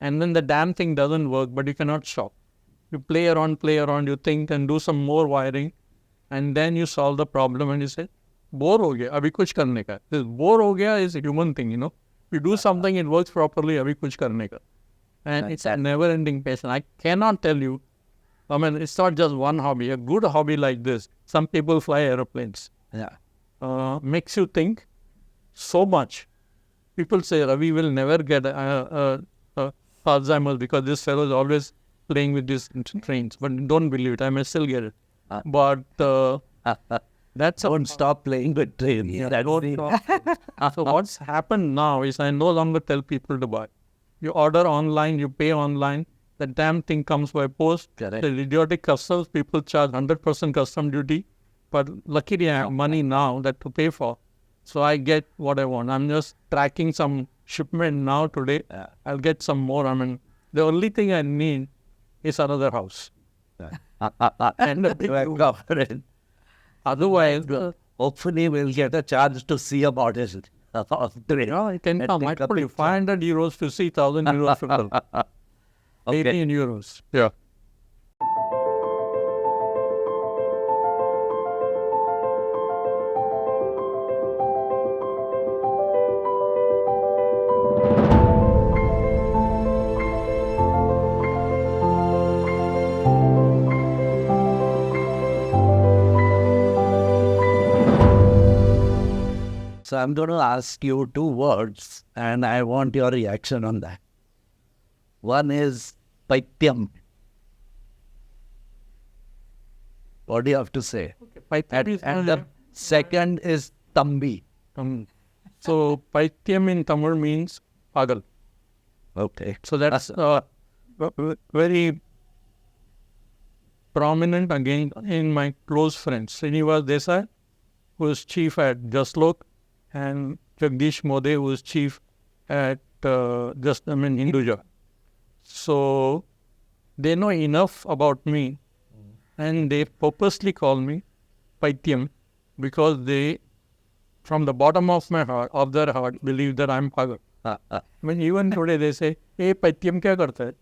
C: and then the damn thing doesn't work, but you cannot stop. You play around, you think and do some more wiring, and then you solve the problem and you say, bore ho gaya, abhi kuch karne ka. This bore ho gaya is a human thing, You do something, it works properly, abhi kuch karne ka. And it's a never-ending passion. I cannot tell you, it's not just one hobby. A good hobby like this, some people fly aeroplanes.
B: Yeah.
C: Makes you think so much. People say, Ravi will never get Alzheimer's because this fellow is always playing with these trains. But don't believe it. I may still get it. But that's
B: Don't stop playing with trains.
C: So what's happened now is I no longer tell people to buy. You order online, you pay online. The damn thing comes by post.
B: Correct.
C: The idiotic customs, people charge 100% custom duty. But luckily I have money now that to pay for. So I get what I want. I'm just tracking some shipment now today. I'll get some more. The only thing I need is another house. And a big room. Otherwise,
B: hopefully we'll get a chance to see about it.
C: I can come. I told you, 500 euros to see 1,000 euros to come.
B: Okay.
C: 18 euros. Yeah.
B: So I'm going to ask you two words, and I want your reaction on that. One is Paityam. What do you have to say? And the second is Tambi.
C: So, Paityam in Tamil means pagal.
B: Okay.
C: So, that's very prominent again in my close friends. Srinivas Desai, who is chief at Jaslok, and Jagdish Mode, who is chief at Hinduja. So, they know enough about me, and they purposely call me Paityam because they, from the bottom of my heart, of their heart, believe that I'm pagal. I mean, even today they say, "Hey, Paityam kya karta hai?"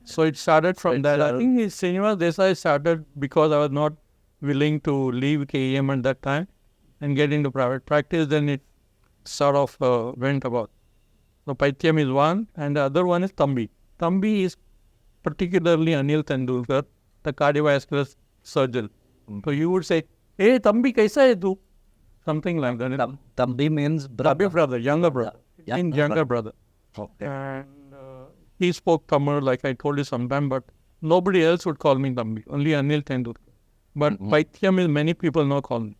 C: So it started from that. I think Srinivas Desai started because I was not willing to leave KEM at that time and get into private practice. Then it sort of went about. So Paityam is one, and the other one is Tambi. Tambi is particularly Anil Tendulkar, the cardiovascular surgeon. So you would say, "Hey, Tambi, kaisa hai tu?" Something like that.
B: Tambi means
C: brother, younger brother. Younger brother.
B: Okay.
C: And he spoke Tamil, like I told you sometime, but nobody else would call me Tambi, only Anil Tendulkar. But Paityam is many people now call me.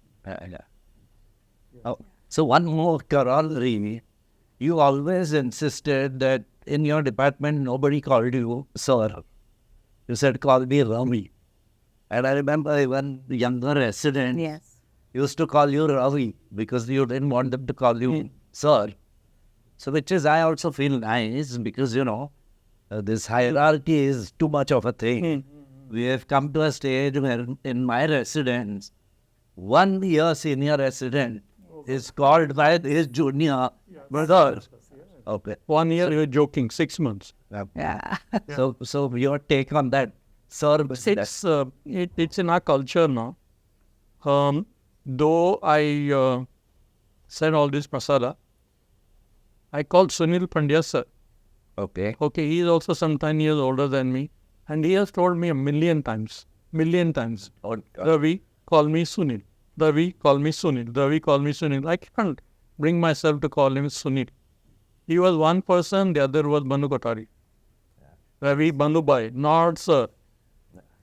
B: Oh, so one more corollary. You always insisted that in your department nobody called you sir. You said call me Ravi. And I remember even the younger residents used to call you Ravi because you didn't want them to call you sir. So which is, I also feel nice because, this hierarchy is too much of a thing. We have come to a stage where in my residence, 1 year senior resident is called by his junior brother. Okay.
C: 1 year, you're joking, 6 months.
D: Yeah.
B: So your take on that, sir?
C: It's in our culture now. Though I said all this masala, I called Sunil Pandya sir.
B: Okay.
C: Okay, he is also some 10 years older than me. And he has told me a million times.
B: Oh,
C: Ravi, call me Sunil. Ravi, call me Sunil. Ravi, call me Sunil. I can't bring myself to call him Sunil. He was one person, the other was Banu Kotari. Ravi, Banu Bhai, not sir.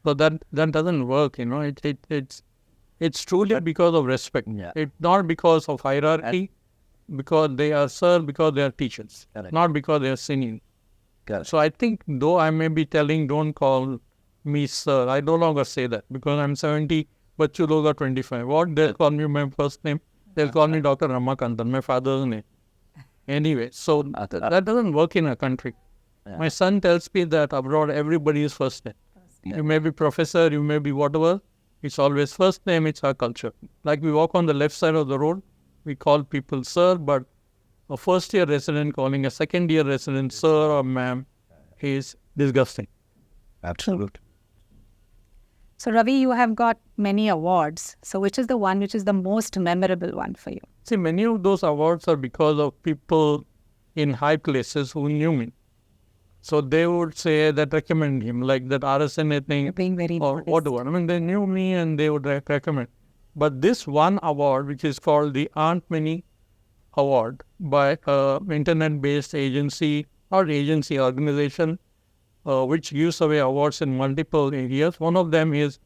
C: So that doesn't work, It's truly because of respect.
B: Yeah.
C: It's not because of hierarchy, because they are sir, because they are teachers.
B: Correct.
C: Not because they are singing.
B: Correct.
C: So I think, though I may be telling, don't call me sir, I no longer say that because I'm 70, but you look are 25. What? They'll call me my first name. They'll call me Dr. Ramakanthan, my father's name. Anyway, so that doesn't work in a country.
B: Yeah.
C: My son tells me that abroad everybody is first name.
B: Yeah.
C: You may be professor, you may be whatever. It's always first name, it's our culture. Like we walk on the left side of the road, we call people sir, but a first year resident calling a second year resident sir or ma'am is disgusting.
B: Absolutely.
D: So, Ravi, you have got many awards. So, which is the one which is the most memorable one for you?
C: See, many of those awards are because of people in high places who knew me. So they would say that recommend him, like that RSNA thing.
D: You're being very
C: or
D: modest.
C: whatever. I mean, they knew me and they would recommend. But this one award, which is called the Aunt Minnie Award by an internet-based agency organization, which gives away awards in multiple areas. One of them is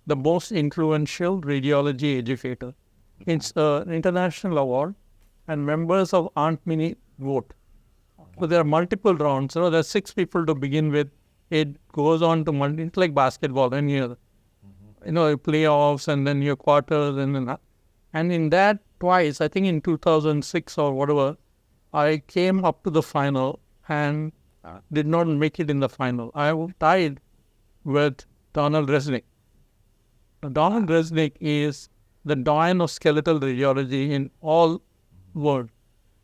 C: the most influential radiology educator. It's an international award, and members of Aunt Minnie vote. So there are multiple rounds. There are 6 people to begin with. It goes on to it's like basketball, and playoffs, and then your quarters, and in that twice, I think in 2006 or whatever, I came up to the final and did not make it in the final. I was tied with Donald Resnick. Donald Resnick is the doyen of skeletal radiology in all world.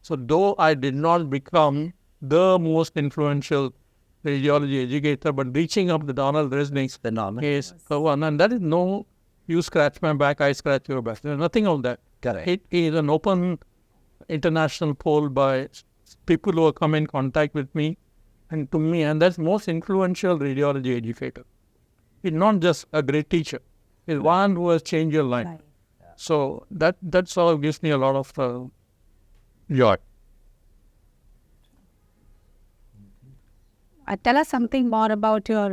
C: So though I did not become the most influential radiology educator, but reaching up the Donald Resnick's is the one. And that is no, you scratch my back, I scratch your back. There's nothing of that.
B: Correct.
C: It is an open international poll by people who have come in contact with me and to me, and that's most influential radiology educator. It's not just a great teacher. It's one who has changed your life.
D: Right.
C: So that sort of gives me a lot of joy.
D: Tell us something more about your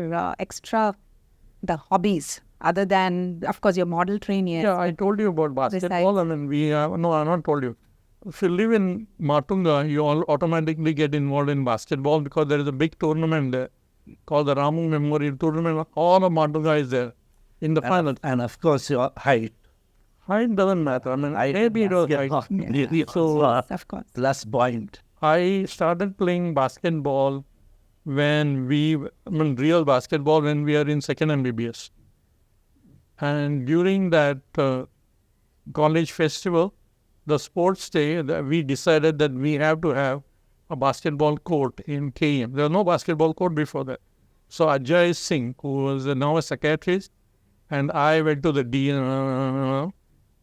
D: the hobbies, other than, of course, your model training.
C: Yeah, I told you about basketball. I mean, no, I not told you. If you live in Matunga, you all automatically get involved in basketball because there is a big tournament there called the Ramu Memorial Tournament. All of Matunga is there in the final.
B: And of course, your height.
C: Height doesn't matter. I mean, maybe it was height. So,
D: Of course.
B: Plus point.
C: I started playing basketball real basketball when we are in second MBBS. And during that college festival, the sports day, we decided that we have to have a basketball court in KEM. There was no basketball court before that. So Ajay Singh, who was now a psychiatrist, and I went to the dean.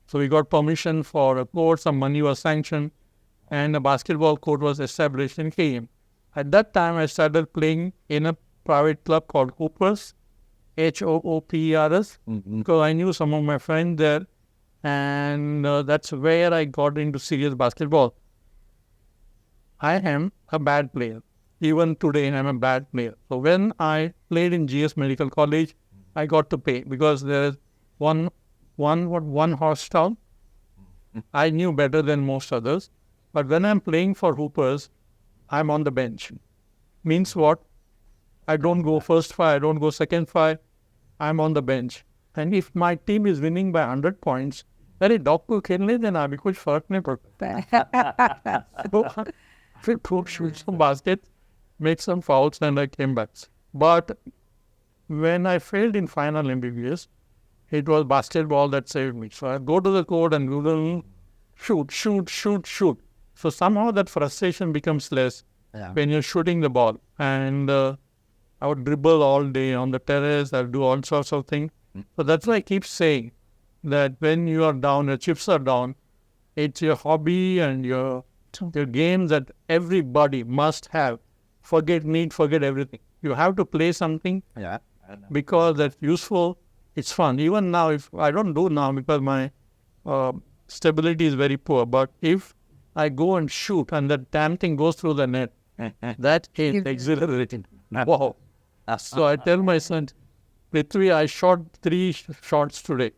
C: So we got permission for a court, some money was sanctioned, and a basketball court was established in KEM. At that time, I started playing in a private club called Hoopers, Hoopers, because I knew some of my friends there, and that's where I got into serious basketball. I am a bad player. Even today, I'm a bad player. So when I played in GS Medical College, I got to pay because there is one horse town. I knew better than most others. But when I'm playing for Hoopers, I'm on the bench. Means what? I don't go first five, I don't go second five. I'm on the bench. And if my team is winning by 100 points, अरे doctor खेलने देना अभी कुछ फर्क नहीं पड़ता. फिर खूब shoot some baskets, make some fouls, and I came back. But when I failed in final MBBS, it was basketball that saved me. So I go to the court and shoot. So somehow that frustration becomes less when you're shooting the ball. And I would dribble all day on the terrace. I'll do all sorts of things. So that's why I keep saying that when you are down, your chips are down, it's your hobby and your games that everybody must have. Forget everything. You have to play something because that's useful. It's fun. Even now, if I don't do now because my stability is very poor, but if I go and shoot and that damn thing goes through the net, that is exhilarating. Wow. So I tell my son, Prithvi, I shot 3 shots today,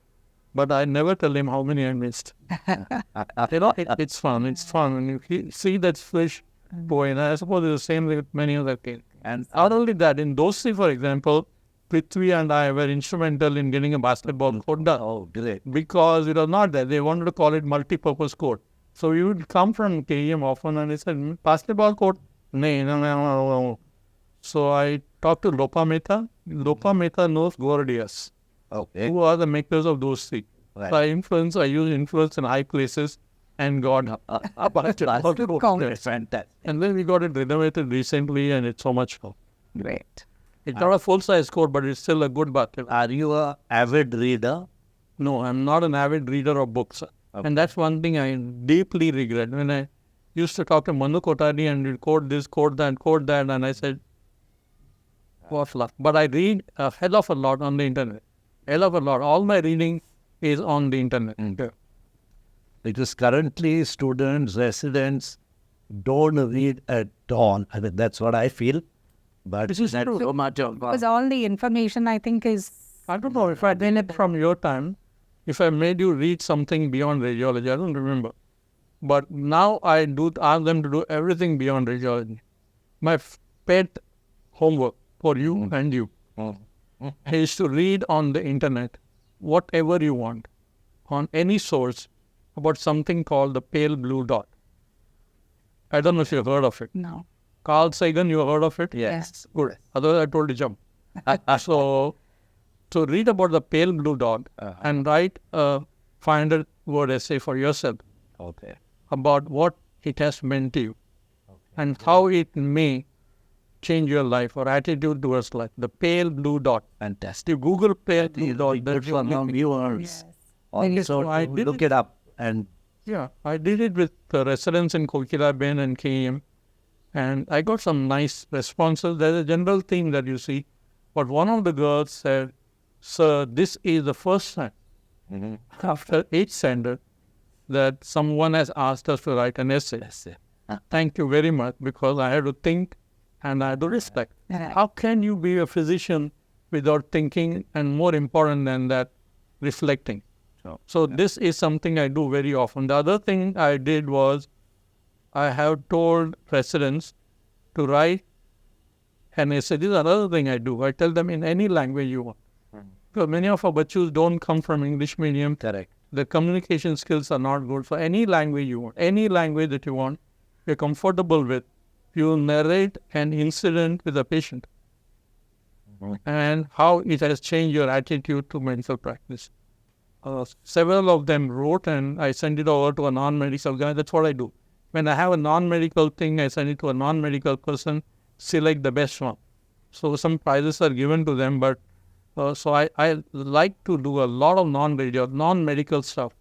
C: but I never tell him how many I missed. It's fun. It's fun. And you see that fish boy, and I suppose it's the same with many other kids. And not only that, in Dosi, for example, Prithvi and I were instrumental in getting a basketball court done.
B: Oh, great.
C: Because it was not there. They wanted to call it multi-purpose court. So we would come from KEM often and he said, basketball court? No. So I talked to Lopa Mehta. Lopa Mehta knows Gordias, who are the makers of those three. Right. So I use influence in high places and got a basketball court.
B: Fantastic.
C: And then we got it renovated recently and it's so much fun.
D: Great.
C: It's not a full-size court, but it's still a good basketball.
B: Are you an avid reader?
C: No, I'm not an avid reader of books. Okay. And that's one thing I deeply regret. When I used to talk to Manu Kotari and we'd quote this, quote that, and I said, what luck. But I read a hell of a lot on the internet. Hell of a lot. All my reading is on the internet.
B: Yeah. Because currently students, residents don't read at all. I mean, that's what I feel. But
C: this is true.
B: So much of
D: Because all the information, I think, is...
C: I don't know if I did it from your time. If I made you read something beyond radiology, I don't remember. But now I do ask them to do everything beyond radiology. My pet homework for you and you is to read on the internet whatever you want on any source about something called the pale blue dot. I don't know if you've heard of it.
D: No.
C: Carl Sagan, you heard of it?
B: Yes.
C: Good. Otherwise, I told you jump. So read about the pale blue dot and write a 500-word essay for yourself about what it has meant to you and how it may change your life or attitude towards life. The pale blue dot.
B: Fantastic.
C: You Google pale blue dot.
B: Good for our viewers.
C: Very
B: Also,
C: so I
B: to
C: did
B: look
C: it.
B: it up and
C: Yeah, I did it with the residents in Kokila Ben and KEM, and I got some nice responses. There's a general theme that you see, but one of the girls said, "Sir, this is the first time after 8th standard that someone has asked us to write an essay. Thank you very much, because I had to think and I had to reflect. How can you be a physician without thinking, and more important than that, reflecting? So this is something I do very often. The other thing I did was I have told residents to write an essay. This is another thing I do. I tell them in any language you want. Because many of our bachus don't come from English medium.
B: correct.
C: The communication skills are not good. For any language you want, any language that you want, you're comfortable with, you narrate an incident with a patient and how it has changed your attitude to medical practice. Several of them wrote, and I send it over to a non-medical guy. That's what I do. When I have a non-medical thing, I send it to a non-medical person, select the best one. So some prizes are given to them, but so I like to do a lot of non-medical stuff,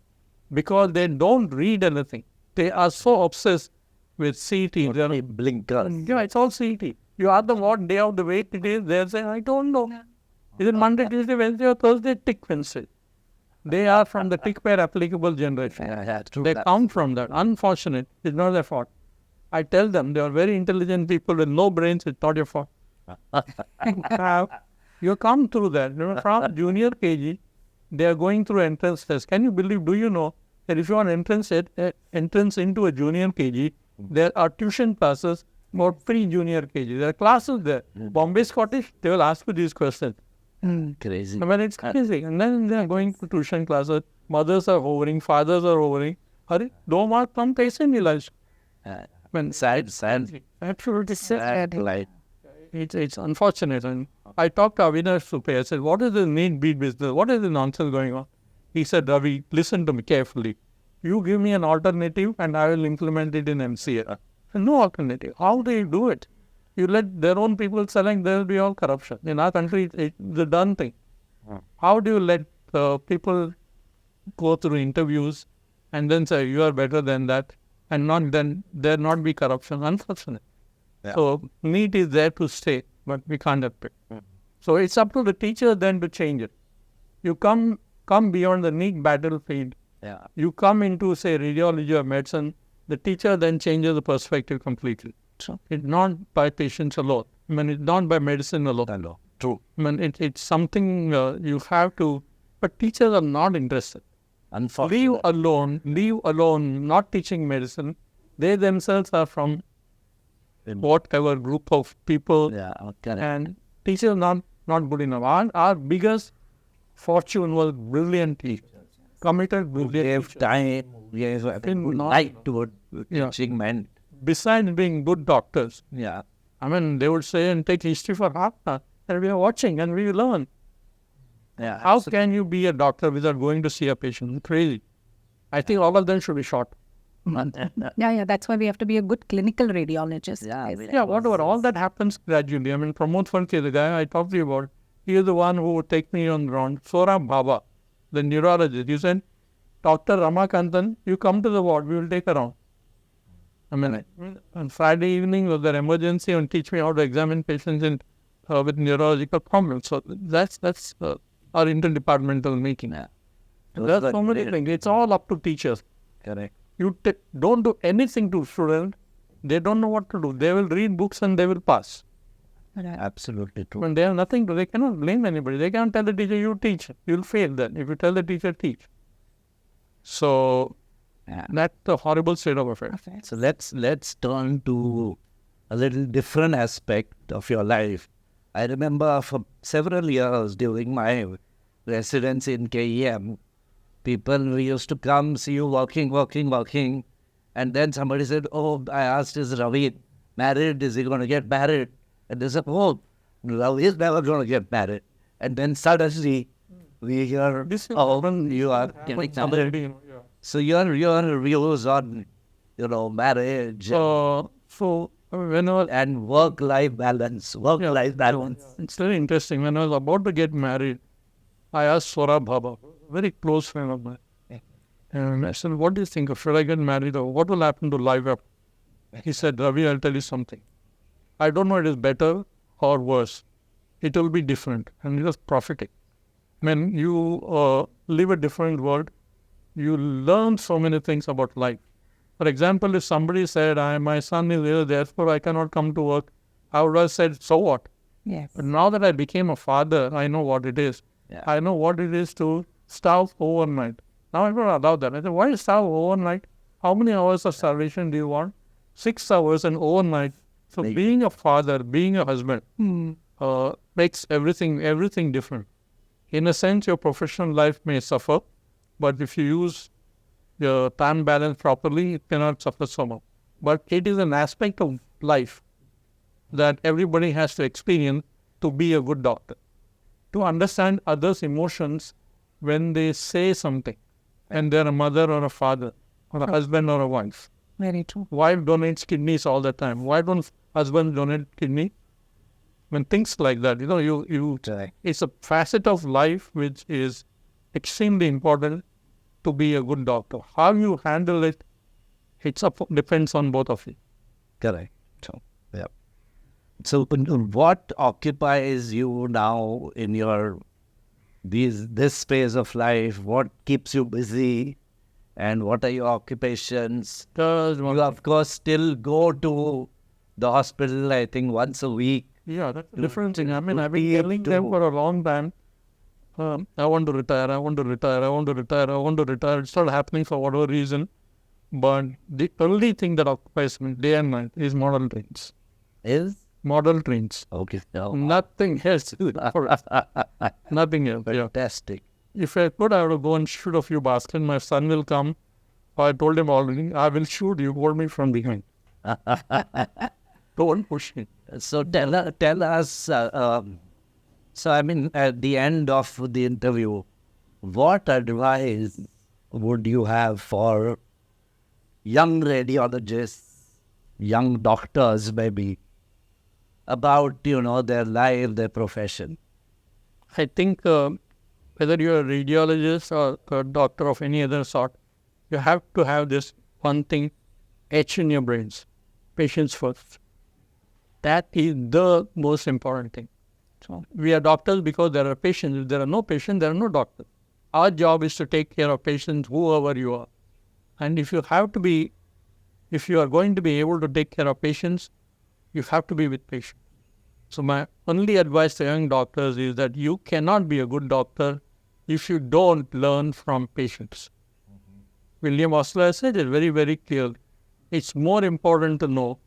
C: because they don't read anything. They are so obsessed with CT.
B: They blinkers.
C: Yeah, it's all CT. You ask them what day of the week it is, they'll say, I don't know. Is it Monday, Tuesday, Wednesday, or Thursday? Tick Wednesday. They are from the tick pair applicable generation.
B: True.
C: They come from that. Unfortunate. It's not their fault. I tell them they are very intelligent people with no brains. It's not your fault. You come through that. You know, from junior KG, they are going through entrance test. Can you believe, do you know that if you want entrance into a junior KG, there are tuition classes for pre-junior KG. There are classes there. Bombay Scottish, they will ask you these questions.
B: Crazy.
C: I mean, it's crazy. And then they are going to tuition classes. Mothers are hovering, fathers are hovering. Hurry, do mark from paisa in life.
B: Sad.
C: Absolutely
B: Sad life.
C: It's unfortunate. And I talked to Avinash Supe. I said, what is the need beat business? What is the nonsense going on? He said, Ravi, listen to me carefully. You give me an alternative and I will implement it in MCA. I said, no alternative. How do you do it? You let their own people select, there will be all corruption. In our country, it's the done thing. How do you let people go through interviews and then say, you are better than that, and not then there not be corruption? Unfortunate.
B: Yeah.
C: So NEET is there to stay, but we can't help it. So it's up to the teacher then to change it. You come beyond the NEET battlefield.
B: Yeah.
C: You come into, say, radiology or medicine, the teacher then changes the perspective completely.
B: True.
C: It's not by patients alone. I mean, it's not by medicine alone.
B: Hello. True.
C: I mean, it's something you have to, but teachers are not interested.
B: Unfortunately.
C: Leave alone, not teaching medicine. They themselves are from whatever group of people,
B: Yeah. Correct.
C: and teachers not good enough. Our biggest fortune was brilliant teachers, committed brilliant
B: Gave
C: teachers.
B: time. Gave good
C: not-
B: light to
C: Yeah.
B: teaching men.
C: Besides being good doctors,
B: Yeah.
C: I mean, they would say and take history for half an hour, and we are watching and we learn.
B: Yeah.
C: How can you be a doctor without going to see a patient? It's crazy. I think all of them should be shot.
D: Yeah, that's why we have to be a good clinical radiologist.
B: Yeah,
C: Yeah, whatever. All that happens gradually. I mean, Pramod Phalke, the guy I talked to you about, he is the one who would take me on the round. Saurabh Baba, the neurologist, he said, Dr. Ramakanthan, you come to the ward, we will take around. I mean, on Friday evening was their emergency and teach me how to examine patients with neurological problems. So that's our interdepartmental meeting.
B: Yeah.
C: There's so many things. It's all up to teachers.
B: Correct.
C: You don't do anything to students. They don't know what to do. They will read books and they will pass.
B: Absolutely true.
C: When they have nothing to, they cannot blame anybody. They can't tell the teacher, you teach. You'll fail then. If you tell the teacher, teach. So
B: Yeah.
C: that's the horrible state of affairs.
B: So let's turn to a little different aspect of your life. I remember for several years during my residence in KEM, people used to come see you working, and then somebody said, "Oh, I asked, is Ravi married? Is he going to get married?" And they said, "Oh, Ravi is never going to get married." And then suddenly we hear,
C: This
B: "Oh, you are getting married." So your views on marriage
C: So when I was,
B: and work-life balance. Work-life balance.
C: it's very interesting. When I was about to get married, I asked Sora Baba, a very close friend of mine, and I said, "What do you think? Should I get married or what will happen to life after?" He said, "Ravi, I'll tell you something. I don't know it is better or worse. It will be different." And it was prophetic. When you live a different world, you learn so many things about life. For example, if somebody said, my son is ill, therefore I cannot come to work, I would have said, so what?
D: Yes.
C: But now that I became a father, I know what it is.
B: Yeah.
C: I know what it is to starve overnight. Now I don't allow that. I said, why starve overnight? How many hours of starvation do you want? 6 hours and overnight. So being a father, being a husband, makes everything different. In a sense, your professional life may suffer, but if you use your time balance properly, it cannot suffer so much. But it is an aspect of life that everybody has to experience to be a good doctor. To understand others' emotions when they say something, and they're a mother or a father, or a husband or a wife.
D: Very true.
C: Wife donates kidneys all the time. Why don't husband donate kidney? When things like that, it's a facet of life which is extremely important to be a good doctor. How you handle it, depends on both of you.
B: Correct. So what occupies you now in your this phase of life? What keeps you busy? And what are your occupations? You, of course, still go to the hospital, I think, once a week.
C: Yeah, that's a different thing. I mean, I've been telling them for a long time, I want to retire, I want to retire, I want to retire, I want to retire. It's not happening for whatever reason. But the only thing that occupies me day and night is model trains.
B: Is?
C: Model trains.
B: Okay. No.
C: Nothing else. Nothing else. Yeah.
B: Fantastic.
C: If I could, I would go and shoot a few baskets. My son will come. I told him already, I will shoot you. Hold me from behind. Don't push me.
B: So tell us, so I mean, at the end of the interview, what advice would you have for young radiologists, young doctors maybe, about, their life, their profession?
C: I think whether you're a radiologist or a doctor of any other sort, you have to have this one thing etched in your brains. Patients first. That is the most important thing. So we are doctors because there are patients. If there are no patients, there are no doctors. Our job is to take care of patients, whoever you are. And if you are going to be able to take care of patients, you have to be with patients. So my only advice to young doctors is that you cannot be a good doctor if you don't learn from patients. William Osler said it very, very clearly. It's more important to know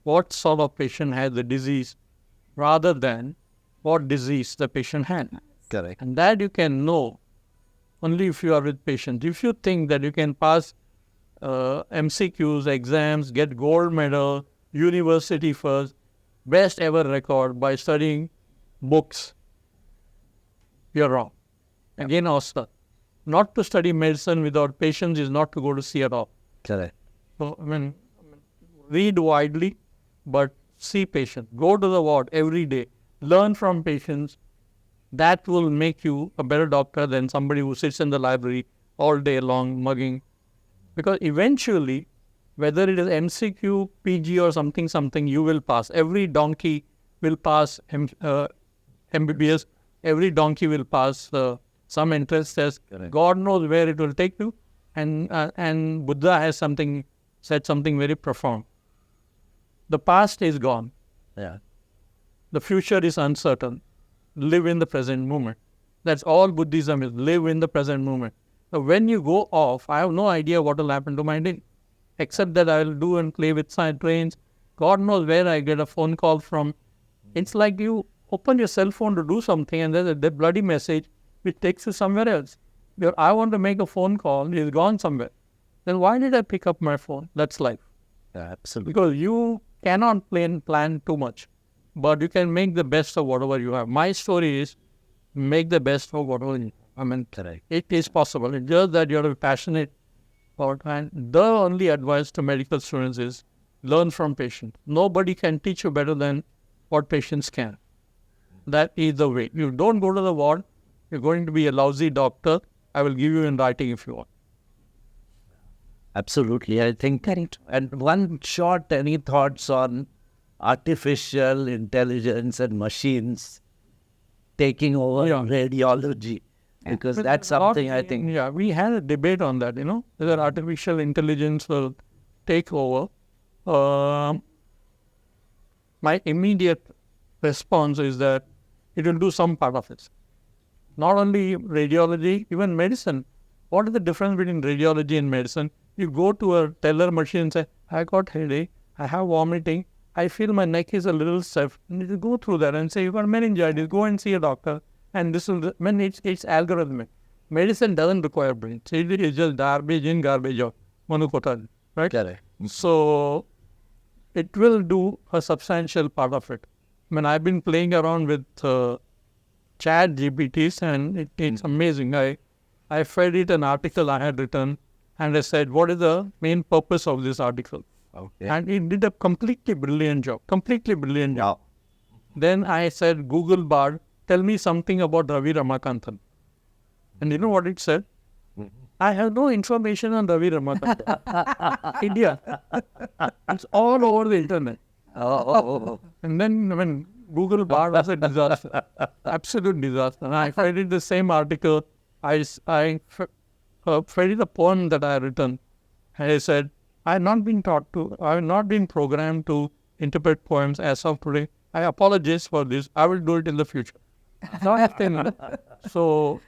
C: what sort of patient has the disease rather than what disease the patient had.
B: Correct.
C: And that you can know only if you are with patients. If you think that you can pass MCQs, exams, get gold medal, university first, best ever record by studying books, you're wrong. Again, Osler, not to study medicine without patients is not to go to sea at all.
B: Correct.
C: So, read widely, but see patients. Go to the ward every day. Learn from patients. That will make you a better doctor than somebody who sits in the library all day long mugging. Because eventually, whether it is MCQ, PG or something, you will pass. Every donkey will pass MBBS. Every donkey will pass some entrance test.
B: Correct.
C: God knows where it will take you. And Buddha has said something very profound. The past is gone.
B: Yeah.
C: The future is uncertain. Live in the present moment. That's all Buddhism is. Live in the present moment. So when you go off, I have no idea what will happen to my day. Except that I will do and play with side trains. God knows where I get a phone call from. It's like you open your cell phone to do something and there's a bloody message which takes you somewhere else. I want to make a phone call, it's gone somewhere. Then why did I pick up my phone? That's life.
B: Yeah, absolutely.
C: Because you cannot plan too much, but you can make the best of whatever you have. My story is make the best of whatever you have.
B: Correct.
C: It is possible. It's just that you have to be passionate And the only advice to medical students is learn from patients. Nobody can teach you better than what patients can. That is the way. You don't go to the ward, you're going to be a lousy doctor. I will give you in writing if you want.
B: Absolutely, I think.
D: Correct.
B: And one short, any thoughts on artificial intelligence and machines taking over
C: Yeah.
B: radiology? Because
C: But
B: that's something I think.
C: Yeah, we had a debate on that, whether artificial intelligence will take over. My immediate response is that it will do some part of it. Not only radiology, even medicine. What is the difference between radiology and medicine? You go to a teller machine and say, I got headache, I have vomiting, I feel my neck is a little stiff. And you go through that and say, you got meningitis, go and see a doctor. And this will, it's algorithmic. Medicine doesn't require brains. It is just garbage in, garbage out. Monokotal, right?
B: Correct.
C: So it will do a substantial part of it. I've been playing around with chat GPTs and it's amazing. I fed it an article I had written and I said, what is the main purpose of this article?
B: Okay.
C: And it did a completely brilliant job. Then I said, Google Bard, tell me something about Ravi Ramakanthan. And you know what it said? I have no information on Ravi Ramakanthan. India. It's all over the internet. And then Google Bard was a disaster. Absolute disaster. And I fed it the same article. I fed it a poem that I had written. And I said, I have not been programmed to interpret poems as of today. I apologize for this. I will do it in the future. So,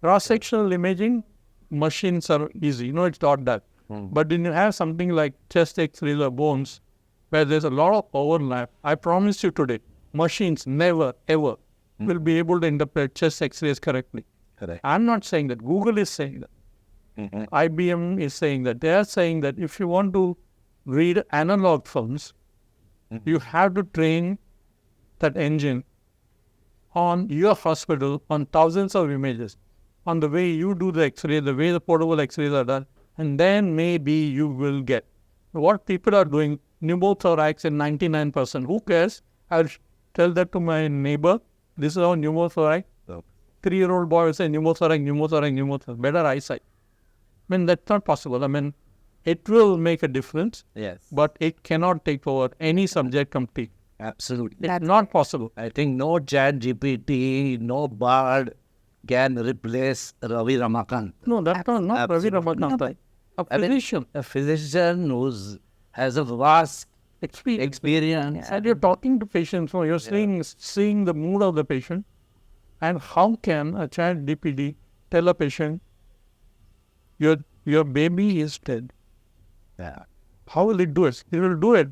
C: cross-sectional imaging, machines are easy. It's not that. But when you have something like chest X-rays or bones, where there's a lot of overlap, I promise you today, machines never, ever will be able to interpret chest X-rays correctly.
B: Correct.
C: I'm not saying that. Google is saying that. IBM is saying that. They are saying that if you want to read analog films, you have to train that engine on your hospital, on thousands of images, on the way you do the X-ray, the way the portable X-rays are done, and then maybe you will get. What people are doing, pneumothorax in 99%. Who cares? I'll tell that to my neighbor. This is our pneumothorax. 3-year-old boy will say pneumothorax, better eyesight. That's not possible. It will make a difference,
B: Yes.
C: but it cannot take over any subject completely.
B: Absolutely.
C: It's not possible.
B: I think no chat GPT, no Bard can replace Ravi Ramakant.
C: No, that's not Ravi
B: Absolutely.
C: Ramakanthan. A
B: I mean,
C: physician.
B: a physician who has a vast experience.
C: And you're talking to patients, so you're seeing the mood of the patient. And how can a chat GPT tell a patient, your baby is dead?
B: Yeah.
C: How will it do it? It will do it.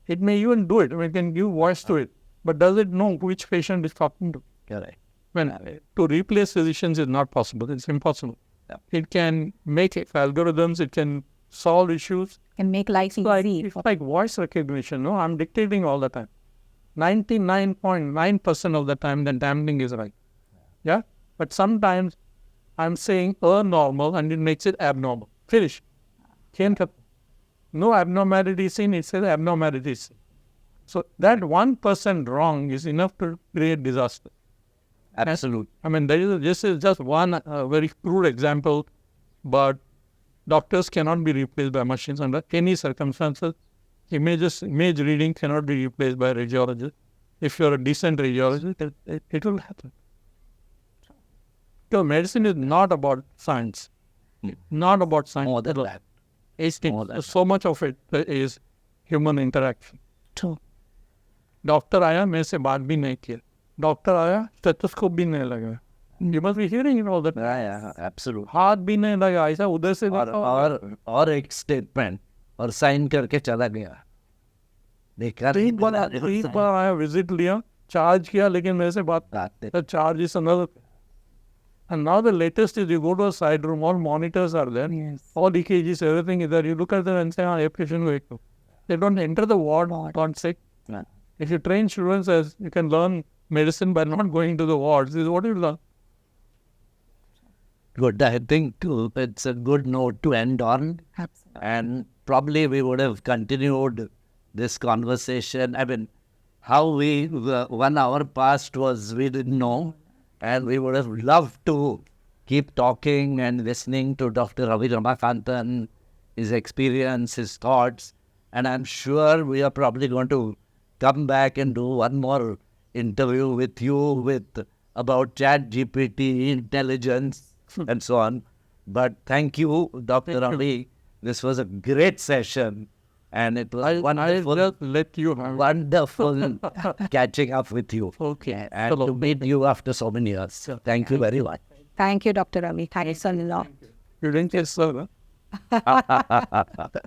C: It may even do it. It can give voice to it. But does it know which patient is talking to?
B: Correct.
C: To replace physicians is not possible. It's impossible.
B: Yeah.
C: It can make algorithms. It can solve issues.
D: Can make life easy.
C: It's like voice recognition. No, I'm dictating all the time. 99.9% of the time, the damn thing is right. Yeah? But sometimes I'm saying normal and it makes it abnormal. Finish. No abnormality seen, it says abnormality seen. So that 1% wrong is enough to create disaster.
B: Absolutely.
C: This is just one very crude example, but doctors cannot be replaced by machines under any circumstances. Image reading cannot be replaced by radiologist. If you're a decent radiologist, it will happen. So medicine is not about science. Not about science.
B: More than that.
C: So much of it is human interaction.
D: True.
C: Doctor आया मेरे से बात भी नहीं किया doctor आया stethoscope भी नहीं लगाया You must be hearing it all the time.
B: Yeah, absolutely.
C: हाथ भी नहीं लगा ऐसा उधर से
B: और एक स्टेटमेंट और साइन करके चला गया देखा
C: एक बार आया विजिट लिया चार्ज किया लेकिन मेरे से बात the charge is another. And now the latest is you go to a side room, all monitors are there, all EKGs, everything is there. You look at them and say, patient wait. They don't enter the ward, don't sick.
B: Yeah.
C: If you train students as you can learn medicine by not going to the wards, this is what you learn.
B: good. I think it's a good note to end on.
D: Absolutely.
B: And probably we would have continued this conversation. I mean, how we, 1 hour passed was we didn't know. And we would have loved to keep talking and listening to Dr. Ravi Ramakanthan, his experience, his thoughts. And I'm sure we are probably going to come back and do one more interview with you about chat GPT, intelligence, and so on. But thank you, Dr. Ravi. This was a great session. And it was
C: I'll
B: wonderful,
C: just let you have
B: wonderful catching up with you.
C: Okay.
B: And to meet you after so many years. Thank you very much.
D: Thank you, Dr. Ravi. Thanks a lot.
C: You didn't say so, huh?